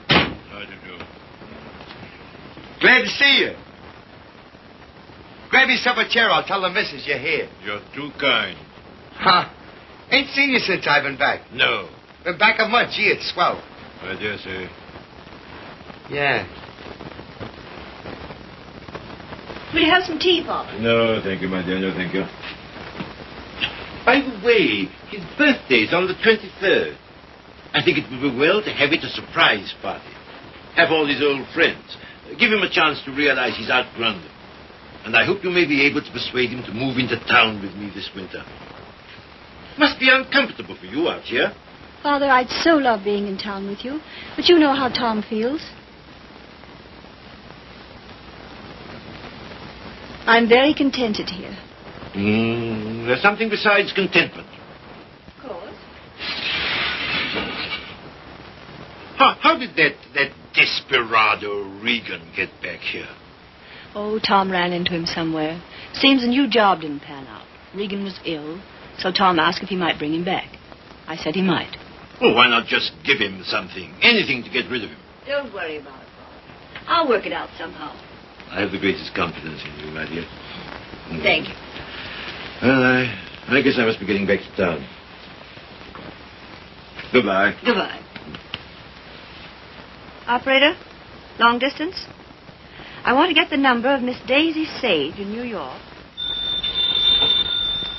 How do you do? Glad to see you. Grab yourself a chair. I'll tell the missus you're here. You're too kind. Huh? Ain't seen you since I've been back. No. Been back a month. Gee, it's swell. I dare say. Yeah. Will you have some tea, Father? No, thank you, my dear. No, thank you. By the way, his birthday's on the 23rd. I think it would be well to have it a surprise party. Have all his old friends. Give him a chance to realize he's outgrown them. And I hope you may be able to persuade him to move into town with me this winter. Must be uncomfortable for you out here. Father, I'd so love being in town with you. But you know how Tom feels. I'm very contented here. There's something besides contentment. Of course. How did that desperado Regan get back here? Oh, Tom ran into him somewhere. Seems a new job didn't pan out. Regan was ill, so Tom asked if he might bring him back. I said he might. Well, why not just give him something? Anything to get rid of him. Don't worry about it, Father. I'll work it out somehow. I have the greatest confidence in you, my dear. Thank you. Well, I guess I must be getting back to town. Goodbye. Goodbye. Operator, long distance? I want to get the number of Miss Daisy Sage in New York.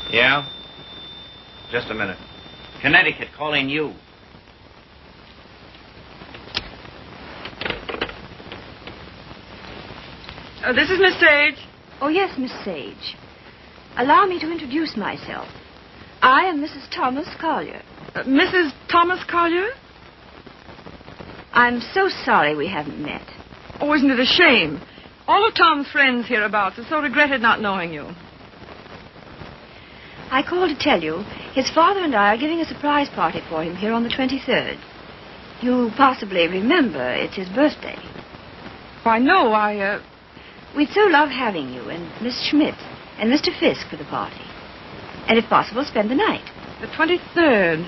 Yeah? Just a minute. Connecticut calling you. This is Miss Sage. Oh, yes, Miss Sage. Allow me to introduce myself. I am Mrs. Thomas Collier. Mrs. Thomas Collier? I'm so sorry we haven't met. Oh, isn't it a shame? All of Tom's friends hereabouts have so regretted not knowing you. I called to tell you his father and I are giving a surprise party for him here on the 23rd. You possibly remember it's his birthday. Why, no, We'd so love having you and Miss Schmidt and Mr. Fisk for the party. And if possible, spend the night. The 23rd.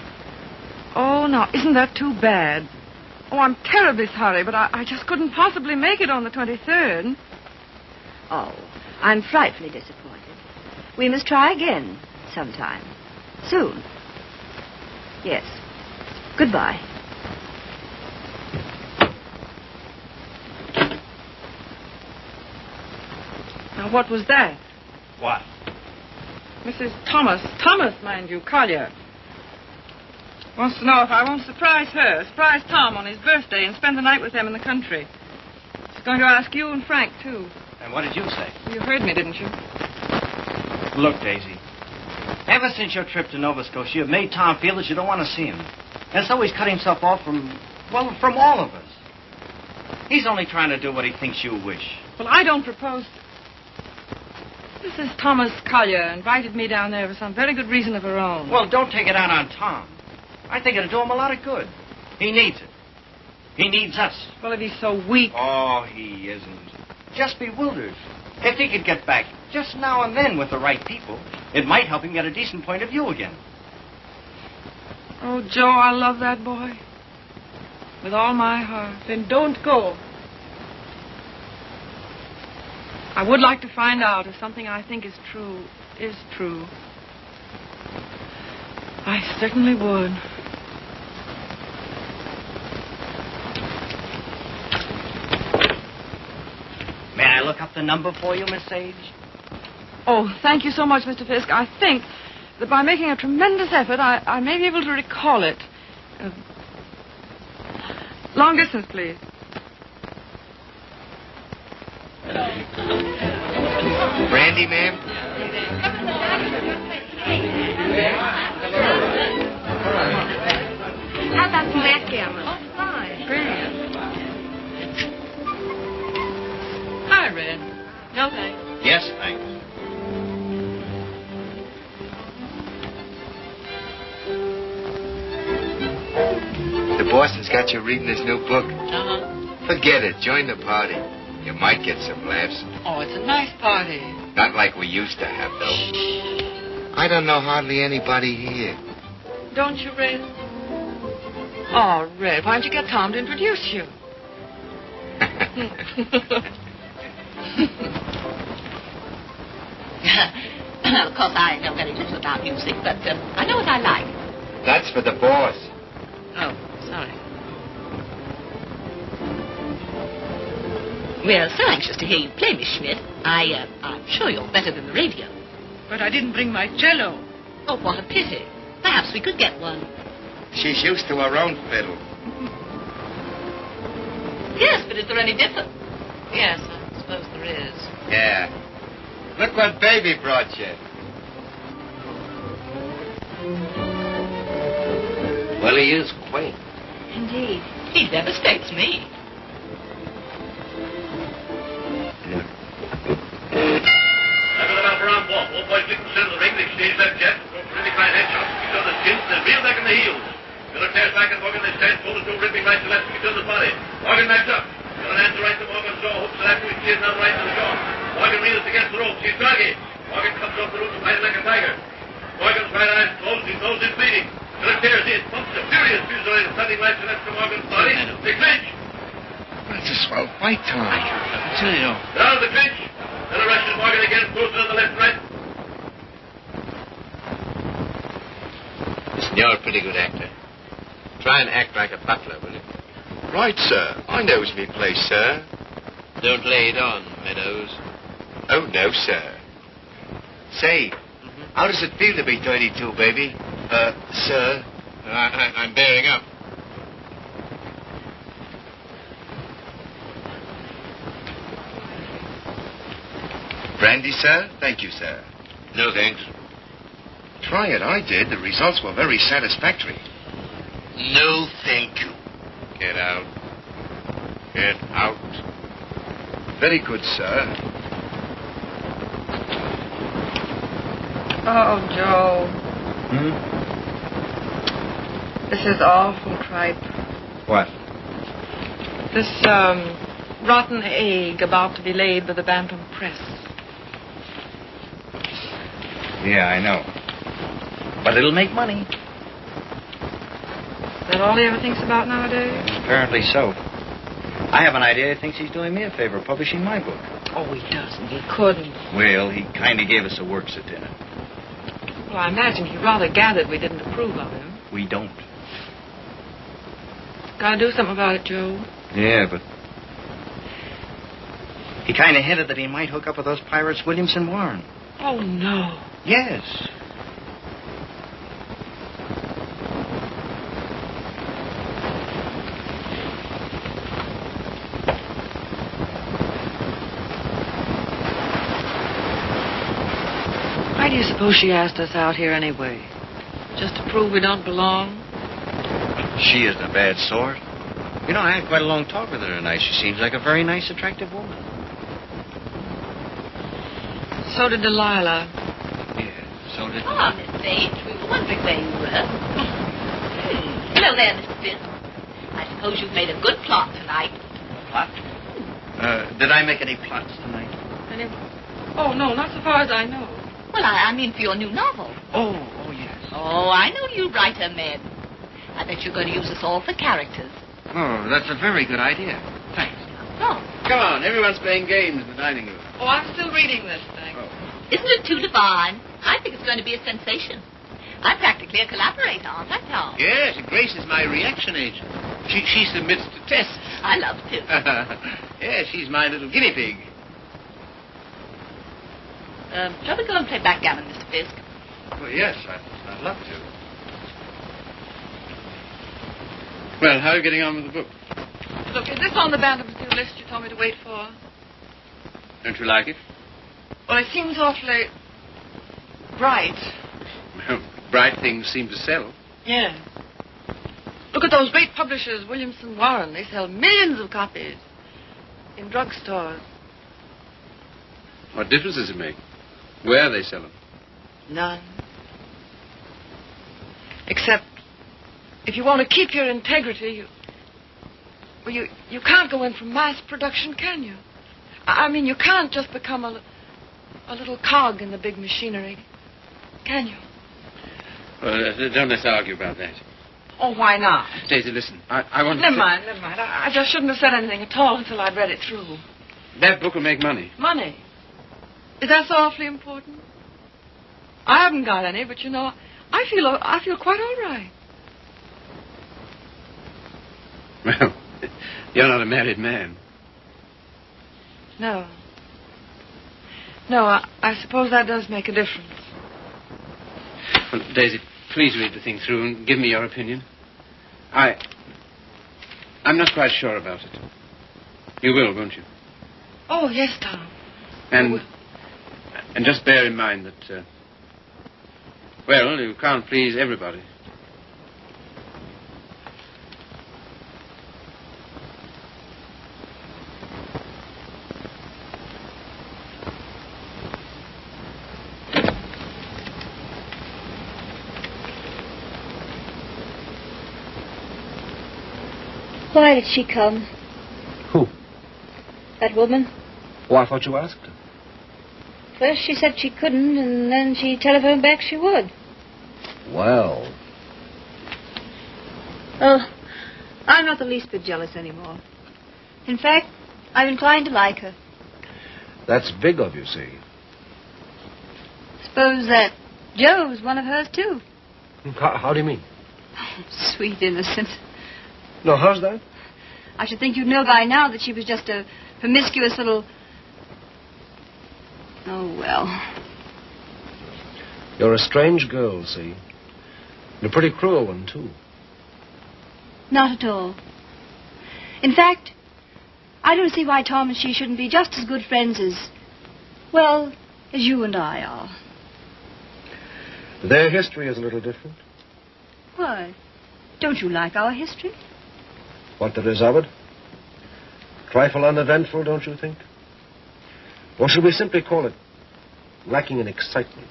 Oh, now, isn't that too bad? Oh, I'm terribly sorry, but I just couldn't possibly make it on the 23rd. Oh, I'm frightfully disappointed. We must try again sometime. Soon. Yes. Goodbye. Now, what was that? What? Mrs. Thomas, mind you, Collier. Wants to know if I won't surprise Tom on his birthday and spend the night with them in the country. She's going to ask you and Frank, too. And what did you say? You heard me, didn't you? Look, Daisy. Ever since your trip to Nova Scotia, you've made Tom feel that you don't want to see him. And so he's cut himself off from all of us. He's only trying to do what he thinks you wish. Well, I don't propose to... Mrs. Thomas Collier invited me down there for some very good reason of her own. Well, don't take it out on Tom. I think it'll do him a lot of good. He needs it. He needs us. Well, if he's so weak... Oh, he isn't. Just bewildered. If he could get back just now and then with the right people, it might help him get a decent point of view again. Oh, Joe, I love that boy. With all my heart. Then don't go. I would like to find out if something I think is true. I certainly would. May I look up the number for you, Miss Sage? Oh, thank you so much, Mr. Fisk. I think that by making a tremendous effort, I may be able to recall it. Long distance, please. Brandy, ma'am? How about some backgammon? Oh, fine. Brilliant. Hi, Red. No, thanks. Yes, thanks. The Boston's got you reading his new book. Uh-huh. Forget it. Join the party. You might get some laughs. Oh, it's a nice party. Not like we used to have, though. I don't know hardly anybody here. Don't you, Red? Oh, Red, why don't you get Tom to introduce you? Of course, I know very little about music, but I know what I like. That's for the boss. Oh, sorry. We're so anxious to hear you play, Miss Schmidt. I'm sure you're better than the radio. But I didn't bring my cello. Oh, what a pity. Perhaps we could get one. She's used to her own fiddle. Yes, but is there any difference? Yes, I suppose there is. Yeah. Look what Baby brought you. Well, he is quaint. Indeed. He devastates me. That's a swell fight, Tom. I tell you. Down the clinch. And the Russian Morgan again, posted on the left, right. Listen, you're a pretty good actor. Try and act like a butler, will you? Right, sir. I knows me place, sir. Don't lay it on, Meadows. Oh, no, sir. Say, how does it feel to be 32, baby? Sir? I'm bearing up. Brandy, sir? Thank you, sir. No, thanks. Try it. I did. The results were very satisfactory. No, thank you. Get out. Get out. Very good, sir. Oh, Joe. Hmm? This is awful tripe. What? This, rotten egg about to be laid by the Bantam Press. Yeah, I know. But it'll make money. Is that all he ever thinks about nowadays? Apparently so. I have an idea he thinks he's doing me a favor publishing my book. Oh, he doesn't. He couldn't. Well, he kind of gave us a works at dinner. Well, I imagine he rather gathered we didn't approve of him. We don't. Gotta do something about it, Joe. Yeah, but... He kind of hinted that he might hook up with those pirates, Williamson Warren. Oh, no. Yes. Why do you suppose she asked us out here anyway? Just to prove we don't belong? She isn't a bad sort. You know, I had quite a long talk with her tonight. She seems like a very nice, attractive woman. So did Delilah. Yeah, so did... Ah, Miss Bates, we were wondering where you were. Hello there, Mr. Fisk. I suppose you've made a good plot tonight. Plot? Did I make any plots tonight? Oh, no, not so far as I know. Well, I mean for your new novel. Oh, yes. Oh, I know you writer men. I bet you're going to use us all for characters. Oh, that's a very good idea. Thanks. Oh, Come on, everyone's playing games in the dining room. Oh, I'm still reading this thing. isn't it too divine? I think it's going to be a sensation. I'm practically a collaborator, aren't I, Tom? Yes, Grace is my reaction agent. She submits to tests. I love to. Yes, she's my little guinea pig. Shall we go and play backgammon, Mr. Fisk? Well, yes, I'd love to. Well, how are you getting on with the book? Look, is this on the Bantam's new list you told me to wait for? Don't you like it? Well, it seems awfully bright. Well, bright things seem to sell. Yeah. Look at those great publishers, Williamson Warren. They sell millions of copies in drugstores. What difference does it make? Where they sell them? None. Except, if you want to keep your integrity, you can't go in for mass production, can you? I mean, you can't just become a little cog in the big machinery, can you? Well, don't let's argue about that. Oh, why not? Daisy, listen. I want Never to... mind. I just shouldn't have said anything at all until I'd read it through. That book will make money. Money? Is that so awfully important? I haven't got any, but you know, I feel quite all right. Well, you're not a married man. No. No, I suppose that does make a difference. Well, Daisy, please read the thing through and give me your opinion. I'm not quite sure about it. You will, won't you? Oh, yes, Tom. And just bear in mind that, well, you can't please everybody. Why did she come? Who? That woman? Oh, I thought you asked her. First she said she couldn't, and then she telephoned back she would. Well. Oh, I'm not the least bit jealous anymore. In fact, I'm inclined to like her. That's big of you, see. Suppose that Joe's one of hers, too. How do you mean? Oh, sweet innocent. No, how's that? I should think you'd know by now that she was just a promiscuous little... Oh, well. You're a strange girl, see. And a pretty cruel one, too. Not at all. In fact, I don't see why Tom and she shouldn't be just as good friends as, well, as you and I are. Their history is a little different. Why? Don't you like our history? What there is of it? Trifle uneventful, don't you think? Or should we simply call it lacking in excitement?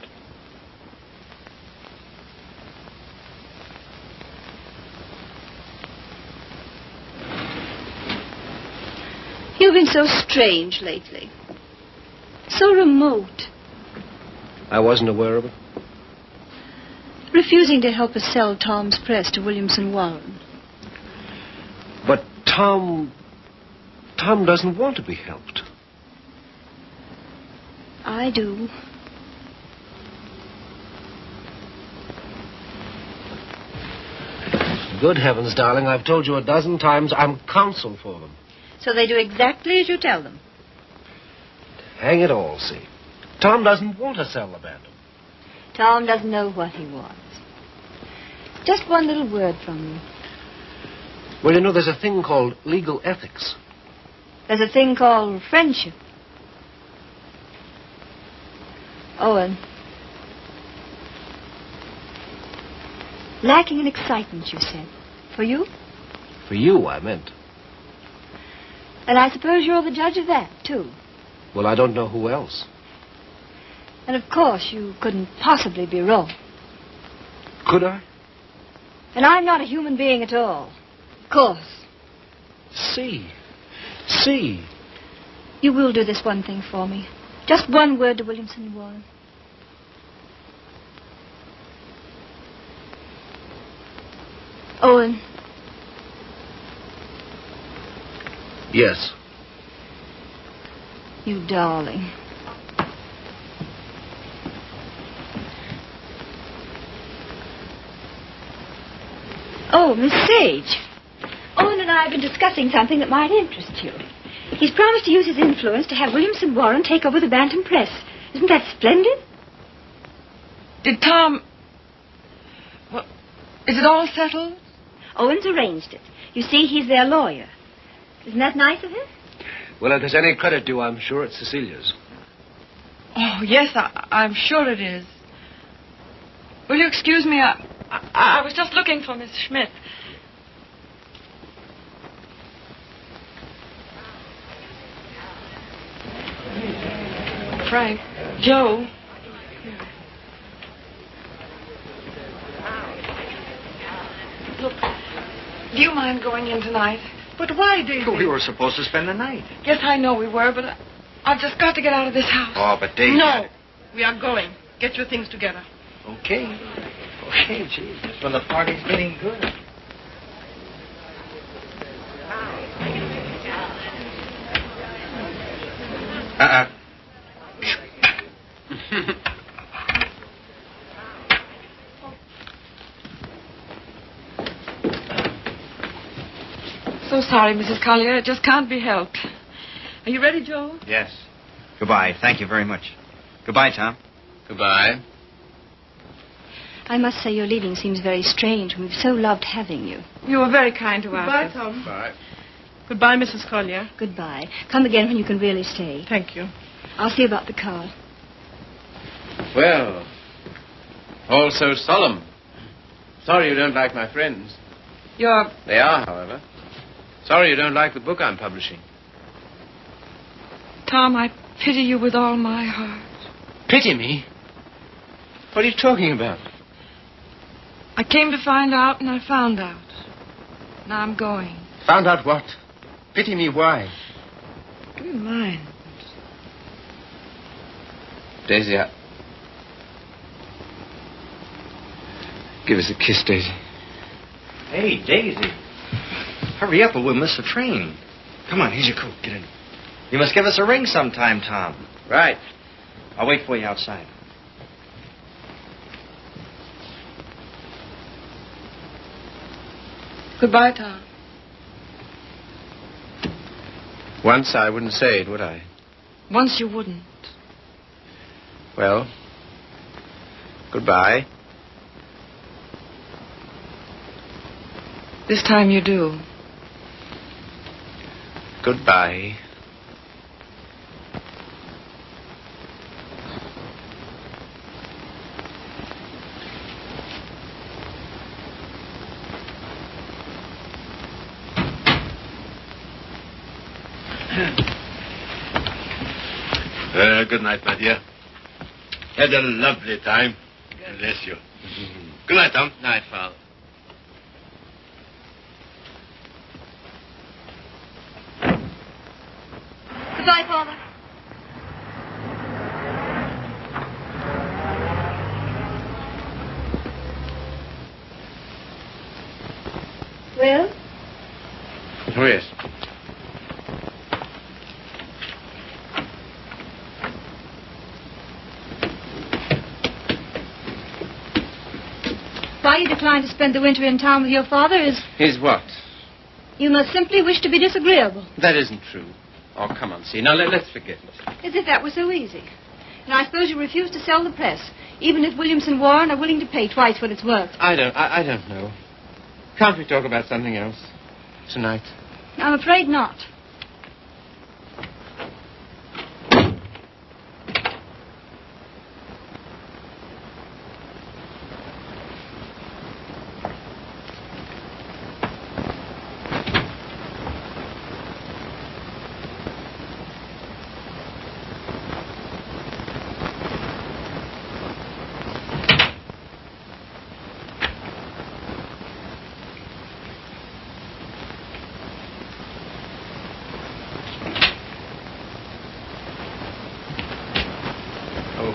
You've been so strange lately. So remote. I wasn't aware of it. Refusing to help us sell Tom's press to Williamson Warren. But Tom doesn't want to be helped. I do. Good heavens, darling, I've told you a dozen times I'm counsel for them. So they do exactly as you tell them. Hang it all, see. Tom doesn't want to sell the Bantam. Tom doesn't know what he wants. Just one little word from you. Well, you know, there's a thing called legal ethics. There's a thing called friendship. Owen. Lacking in excitement, you said. For you? For you, I meant. And I suppose you're the judge of that, too. Well, I don't know who else. And of course you couldn't possibly be wrong. Could I? And I'm not a human being at all. Of course. See. You will do this one thing for me. Just one word to Williamson Warren. Owen. Yes. You darling. Oh, Miss Sage. Owen and I have been discussing something that might interest you. He's promised to use his influence to have Williamson Warren take over the Bantam Press. Isn't that splendid? Did Tom... Well, is it all settled? Owen's arranged it. You see, he's their lawyer. Isn't that nice of him? Well, if there's any credit due, I'm sure it's Cecilia's. Oh, yes, I'm sure it is. Will you excuse me? I was just looking for Miss Schmidt. Frank, Joe. Look, do you mind going in tonight? But why, Daisy? We were supposed to spend the night. Yes, I know we were, but I've just got to get out of this house. Oh, but Daisy... No. We are going. Get your things together. Okay, gee. That's when the party's getting good. So sorry, Mrs. Collier. It just can't be helped. Are you ready, Joe? Yes. Goodbye. Thank you very much. Goodbye, Tom. Goodbye. I must say your leaving seems very strange. We've so loved having you. You were very kind to us. Goodbye, Tom. Bye. Goodbye, Mrs. Collier. Goodbye. Come again when you can really stay. Thank you. I'll see about the car. Well, all so solemn. Sorry you don't like my friends. They are, however. Sorry you don't like the book I'm publishing. Tom, I pity you with all my heart. Pity me? What are you talking about? I came to find out, and I found out. Now I'm going. Found out what? Pity me why? Give me mine. Daisy, give us a kiss, Daisy. Hey, Daisy. Hurry up or we'll miss the train. Come on, here's your coat. Get in. You must give us a ring sometime, Tom. Right. I'll wait for you outside. Goodbye, Tom. Once I wouldn't say it, would I? Once you wouldn't. Well, goodbye. This time you do. Goodbye. Good night, my dear. Had a lovely time. Bless you. Good night, Tom. Night, Father. Goodbye, Father. Well? Oh, yes. Why you decline to spend the winter in town with your father is... Is what? You must simply wish to be disagreeable. That isn't true. Oh, come on, see. Now, let's forget it. As if that was so easy. And I suppose you refuse to sell the press, even if Williamson Warren are willing to pay twice what it's worth. I don't know. Can't we talk about something else tonight? I'm afraid not.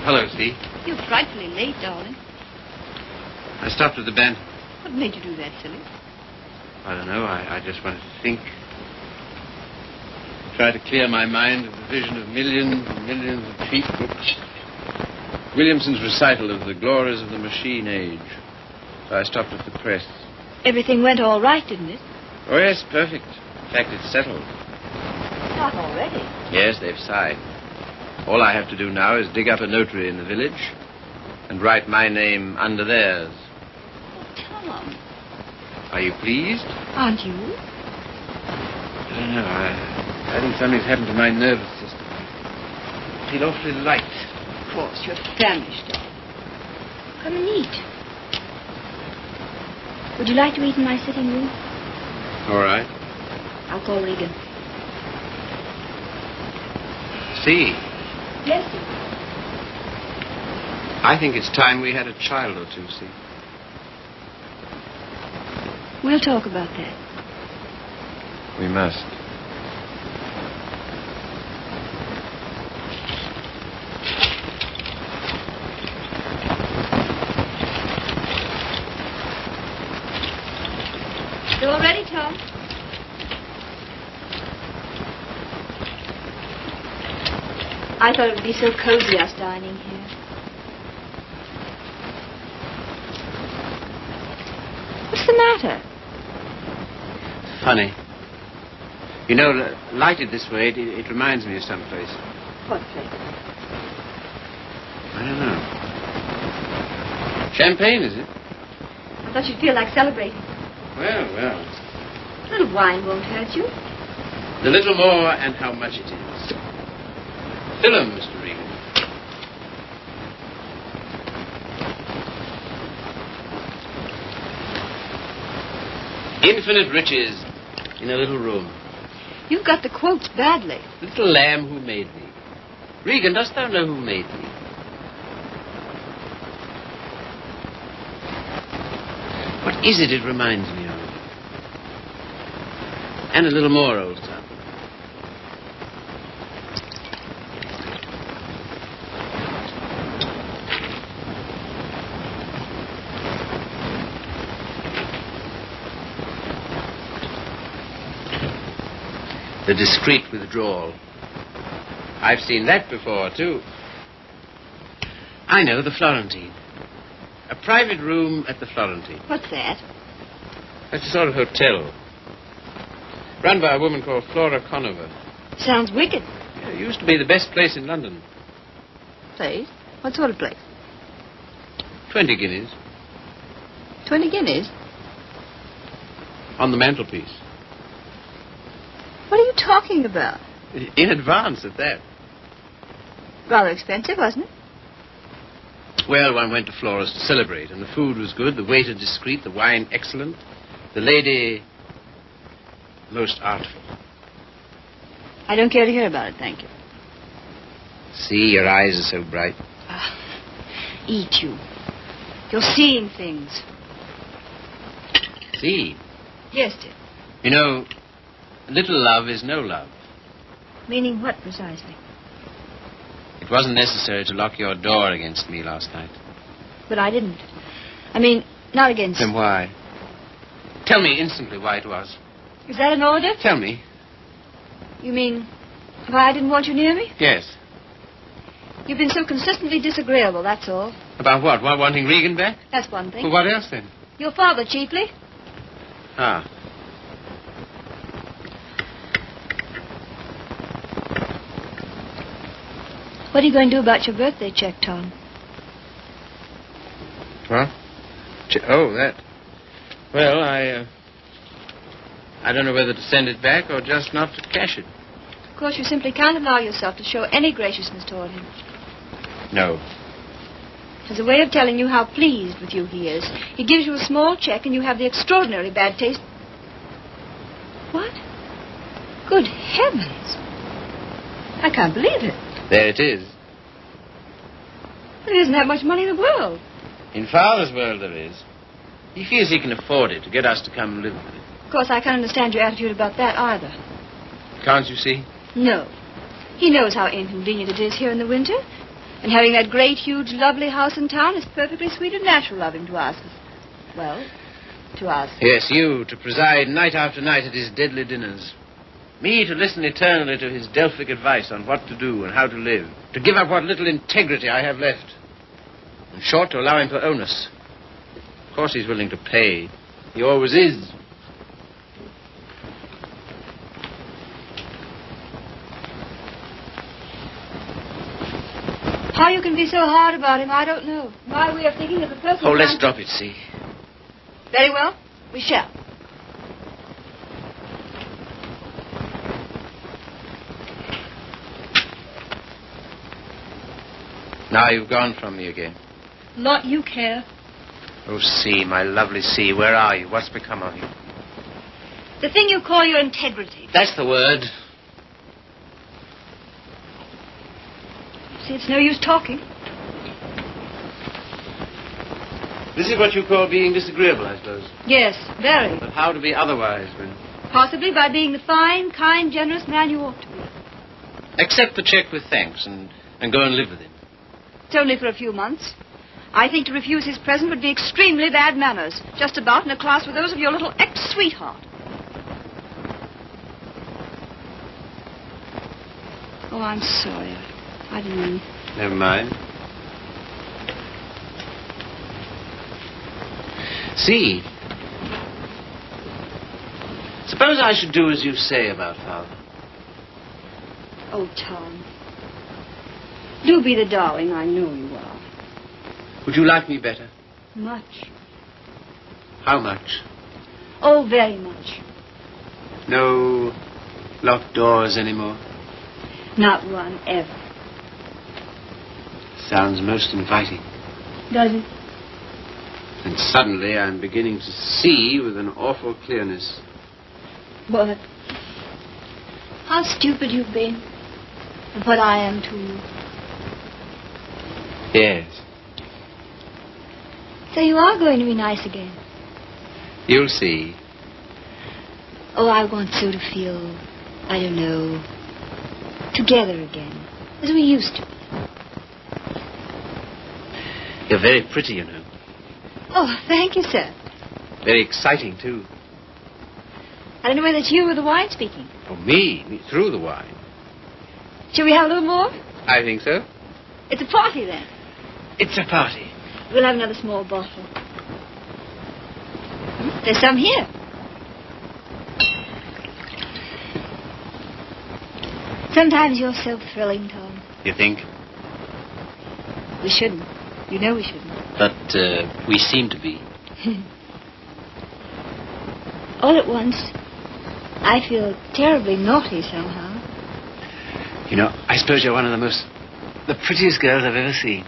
Hello, Steve. You're frightfully late, darling. I stopped at the band. What made you do that, silly? I don't know. I just wanted to think. Try to clear my mind of the vision of millions and millions of cheap books. Williamson's recital of the glories of the machine age. So I stopped at the press. Everything went all right, didn't it? Oh, yes, perfect. In fact, it's settled. Not already. Yes, they've signed. All I have to do now is dig up a notary in the village and write my name under theirs. Oh, Tom. Are you pleased? Aren't you? I don't know. I think something's happened to my nervous system. I feel awfully light. Of course, you're famished, darling. Come and eat. Would you like to eat in my sitting room? All right. I'll call Regan. See, Yes, sir. I think it's time we had a child or two, see. We'll talk about that. We must. You all ready, Tom? I thought it would be so cozy us dining here. What's the matter? Funny. You know, lighted this way, it reminds me of some place. What place? I don't know. Champagne, is it? I thought you'd feel like celebrating. Well. A little wine won't hurt you. The little more and how much it is. Fill 'em, Mr. Regan. Infinite riches in a little room. You've got the quotes badly. Little lamb who made thee. Regan, dost thou know who made thee? What is it reminds me of? And a little more, old son. The discreet withdrawal. I've seen that before, too. I know, the Florentine. A private room at the Florentine. What's that? That's a sort of hotel. Run by a woman called Flora Conover. Sounds wicked. Yeah, it used to be the best place in London. Place? What sort of place? 20 guineas. 20 guineas? On the mantelpiece. What are you talking about? In advance at that. Rather expensive, wasn't it? Well, one went to Flora's to celebrate, and the food was good, the waiter discreet, the wine excellent, the lady most artful. I don't care to hear about it, thank you. See, your eyes are so bright. Eat you. You're seeing things. See? Yes, dear. You know, little love is no love. Meaning what, precisely? It wasn't necessary to lock your door against me last night. But I didn't. I mean, not against... Then why? Tell me instantly why it was. Is that an order? Tell me. You mean why I didn't want you near me? Yes. You've been so consistently disagreeable, that's all. About what? Wanting Regan back? That's one thing. Well, what else then? Your father, chiefly. Ah. What are you going to do about your birthday check, Tom? What? Oh, that. Well, I don't know whether to send it back or just not to cash it. Of course, you simply can't allow yourself to show any graciousness toward him. No. As a way of telling you how pleased with you he is, he gives you a small check and you have the extraordinary bad taste... What? Good heavens. I can't believe it. There it is. There isn't that much money in the world. In Father's world there is. He feels he can afford it to get us to come and live with it. Of course, I can't understand your attitude about that either. Can't you see? No. He knows how inconvenient it is here in the winter. And having that great, huge, lovely house in town is perfectly sweet and natural of him to ask us. Well, to ask. Yes, you, to preside night after night at his deadly dinners. Me, to listen eternally to his Delphic advice on what to do and how to live. To give up what little integrity I have left. In short, to allow him to own us. Of course he's willing to pay. He always is. How you can be so hard about him, I don't know. My way of thinking is a person... Oh, let's drop it, see. Very well. We shall. Now you've gone from me again. Lot you care. Oh, C, my lovely C, where are you? What's become of you? The thing you call your integrity. That's the word. See, it's no use talking. This is what you call being disagreeable, I suppose. Yes, very. But how to be otherwise when... Possibly by being the fine, kind, generous man you ought to be. Accept the check with thanks and go and live with him. It's only for a few months. I think to refuse his present would be extremely bad manners. Just about in a class with those of your little ex-sweetheart. Oh, I'm sorry. I didn't mean... Never mind. See, suppose I should do as you say about Father. Oh, Tom. Do be the darling I know you are. Would you like me better? Much. How much? Oh, very much. No locked doors anymore? Not one, ever. Sounds most inviting. Does it? And suddenly I'm beginning to see with an awful clearness. What? How stupid you've been. And what I am, too. Yes. So you are going to be nice again. You'll see. Oh, I want so to feel, I don't know, together again, as we used to. You're very pretty, you know. Oh, thank you, sir. Very exciting, too. I don't know whether it's you or the wine speaking. Oh, me through the wine. Shall we have a little more? I think so. It's a party, then. It's a party. We'll have another small bottle. There's some here. Sometimes you're so thrilling, Tom. You think? We shouldn't. You know we shouldn't. But we seem to be. All at once, I feel terribly naughty somehow. You know, I suppose you're one of the prettiest girls I've ever seen.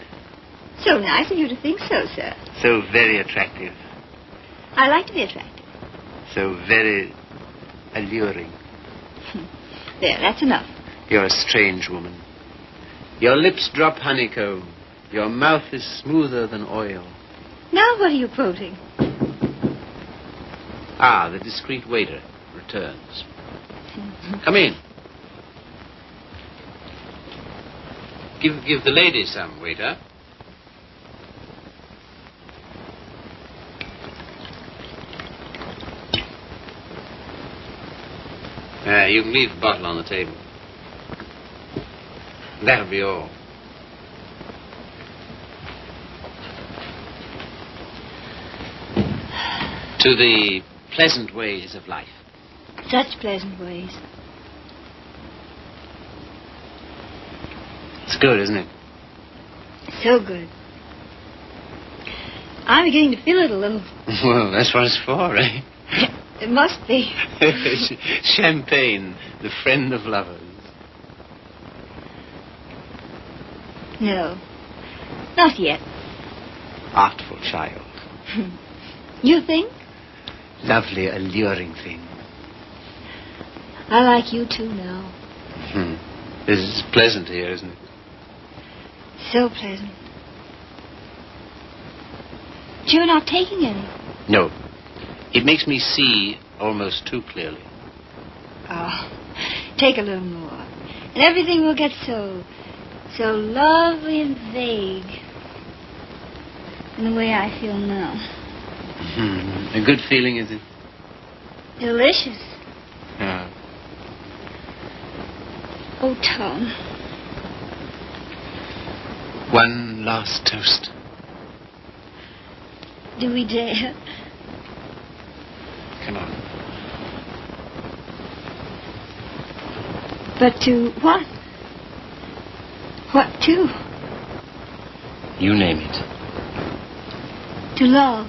So nice of you to think so, sir. So very attractive. I like to be attractive. So very alluring. There, that's enough. You're a strange woman. Your lips drop honeycomb. Your mouth is smoother than oil. Now what are you quoting? Ah, the discreet waiter returns. Come in. Give the lady some, waiter. You can leave the bottle on the table. That'll be all. To the pleasant ways of life. Such pleasant ways. It's good, isn't it? So good. I'm beginning to feel it a little. Well, that's what it's for, eh? It must be. Champagne, the friend of lovers. No, not yet. Artful child. You think? Lovely, alluring thing. I like you too now. It's pleasant here, isn't it? So pleasant. But you're not taking any. No. It makes me see almost too clearly. Oh, take a little more. And everything will get so lovely and vague. In the way I feel now. A good feeling, is it? Delicious. Yeah. Oh, Tom. One last toast. Do we dare? Come on. But to what? What to? You name it. To love.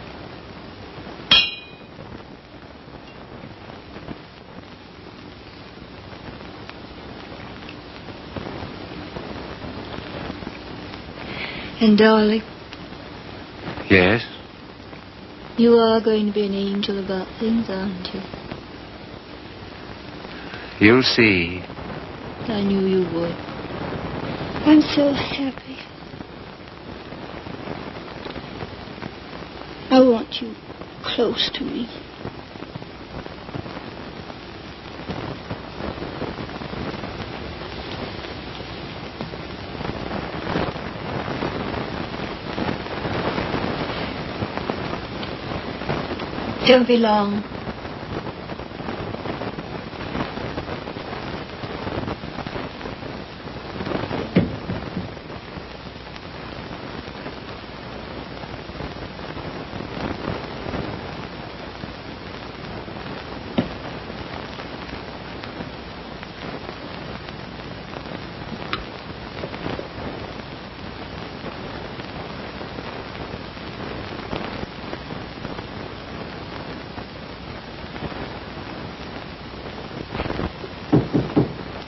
And darling. Yes? You are going to be an angel about things, aren't you? You'll see. I knew you would. I'm so happy. I want you close to me. Don't be long.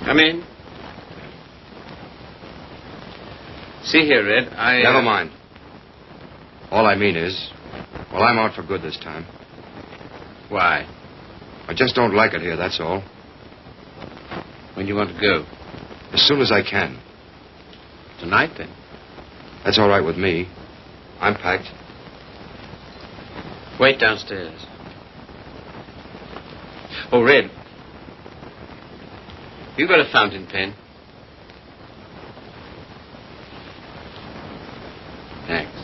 Come in. See here, Red, Never mind. All I mean is, well, I'm out for good this time. Why? I just don't like it here, that's all. When do you want to go? As soon as I can. Tonight, then? That's all right with me. I'm packed. Wait downstairs. Oh, Red. You got a fountain pen? Thanks.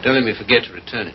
Don't let me forget to return it.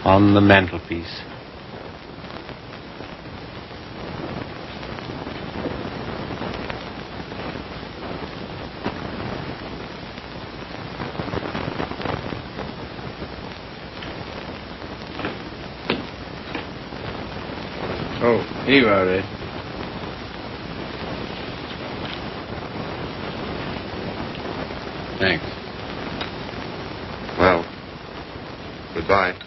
on the mantelpiece. Oh, here you are, Red. Thanks. Well, goodbye.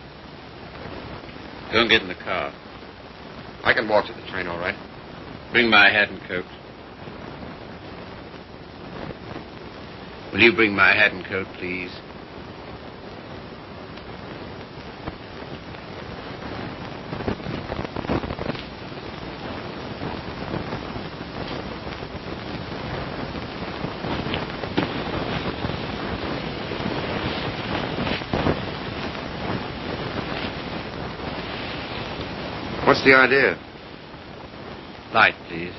Don't get in the car. I can walk to the train, all right? Bring my hat and coat. Will you bring my hat and coat, please? What's the idea? Light, please.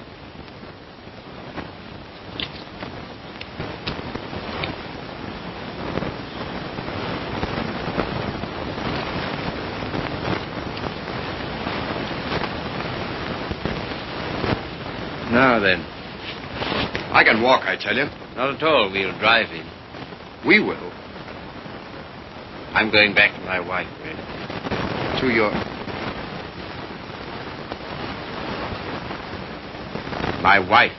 Now then. I can walk, I tell you. Not at all. We'll drive in. We will. I'm going back to my wife, Red. To your... My wife.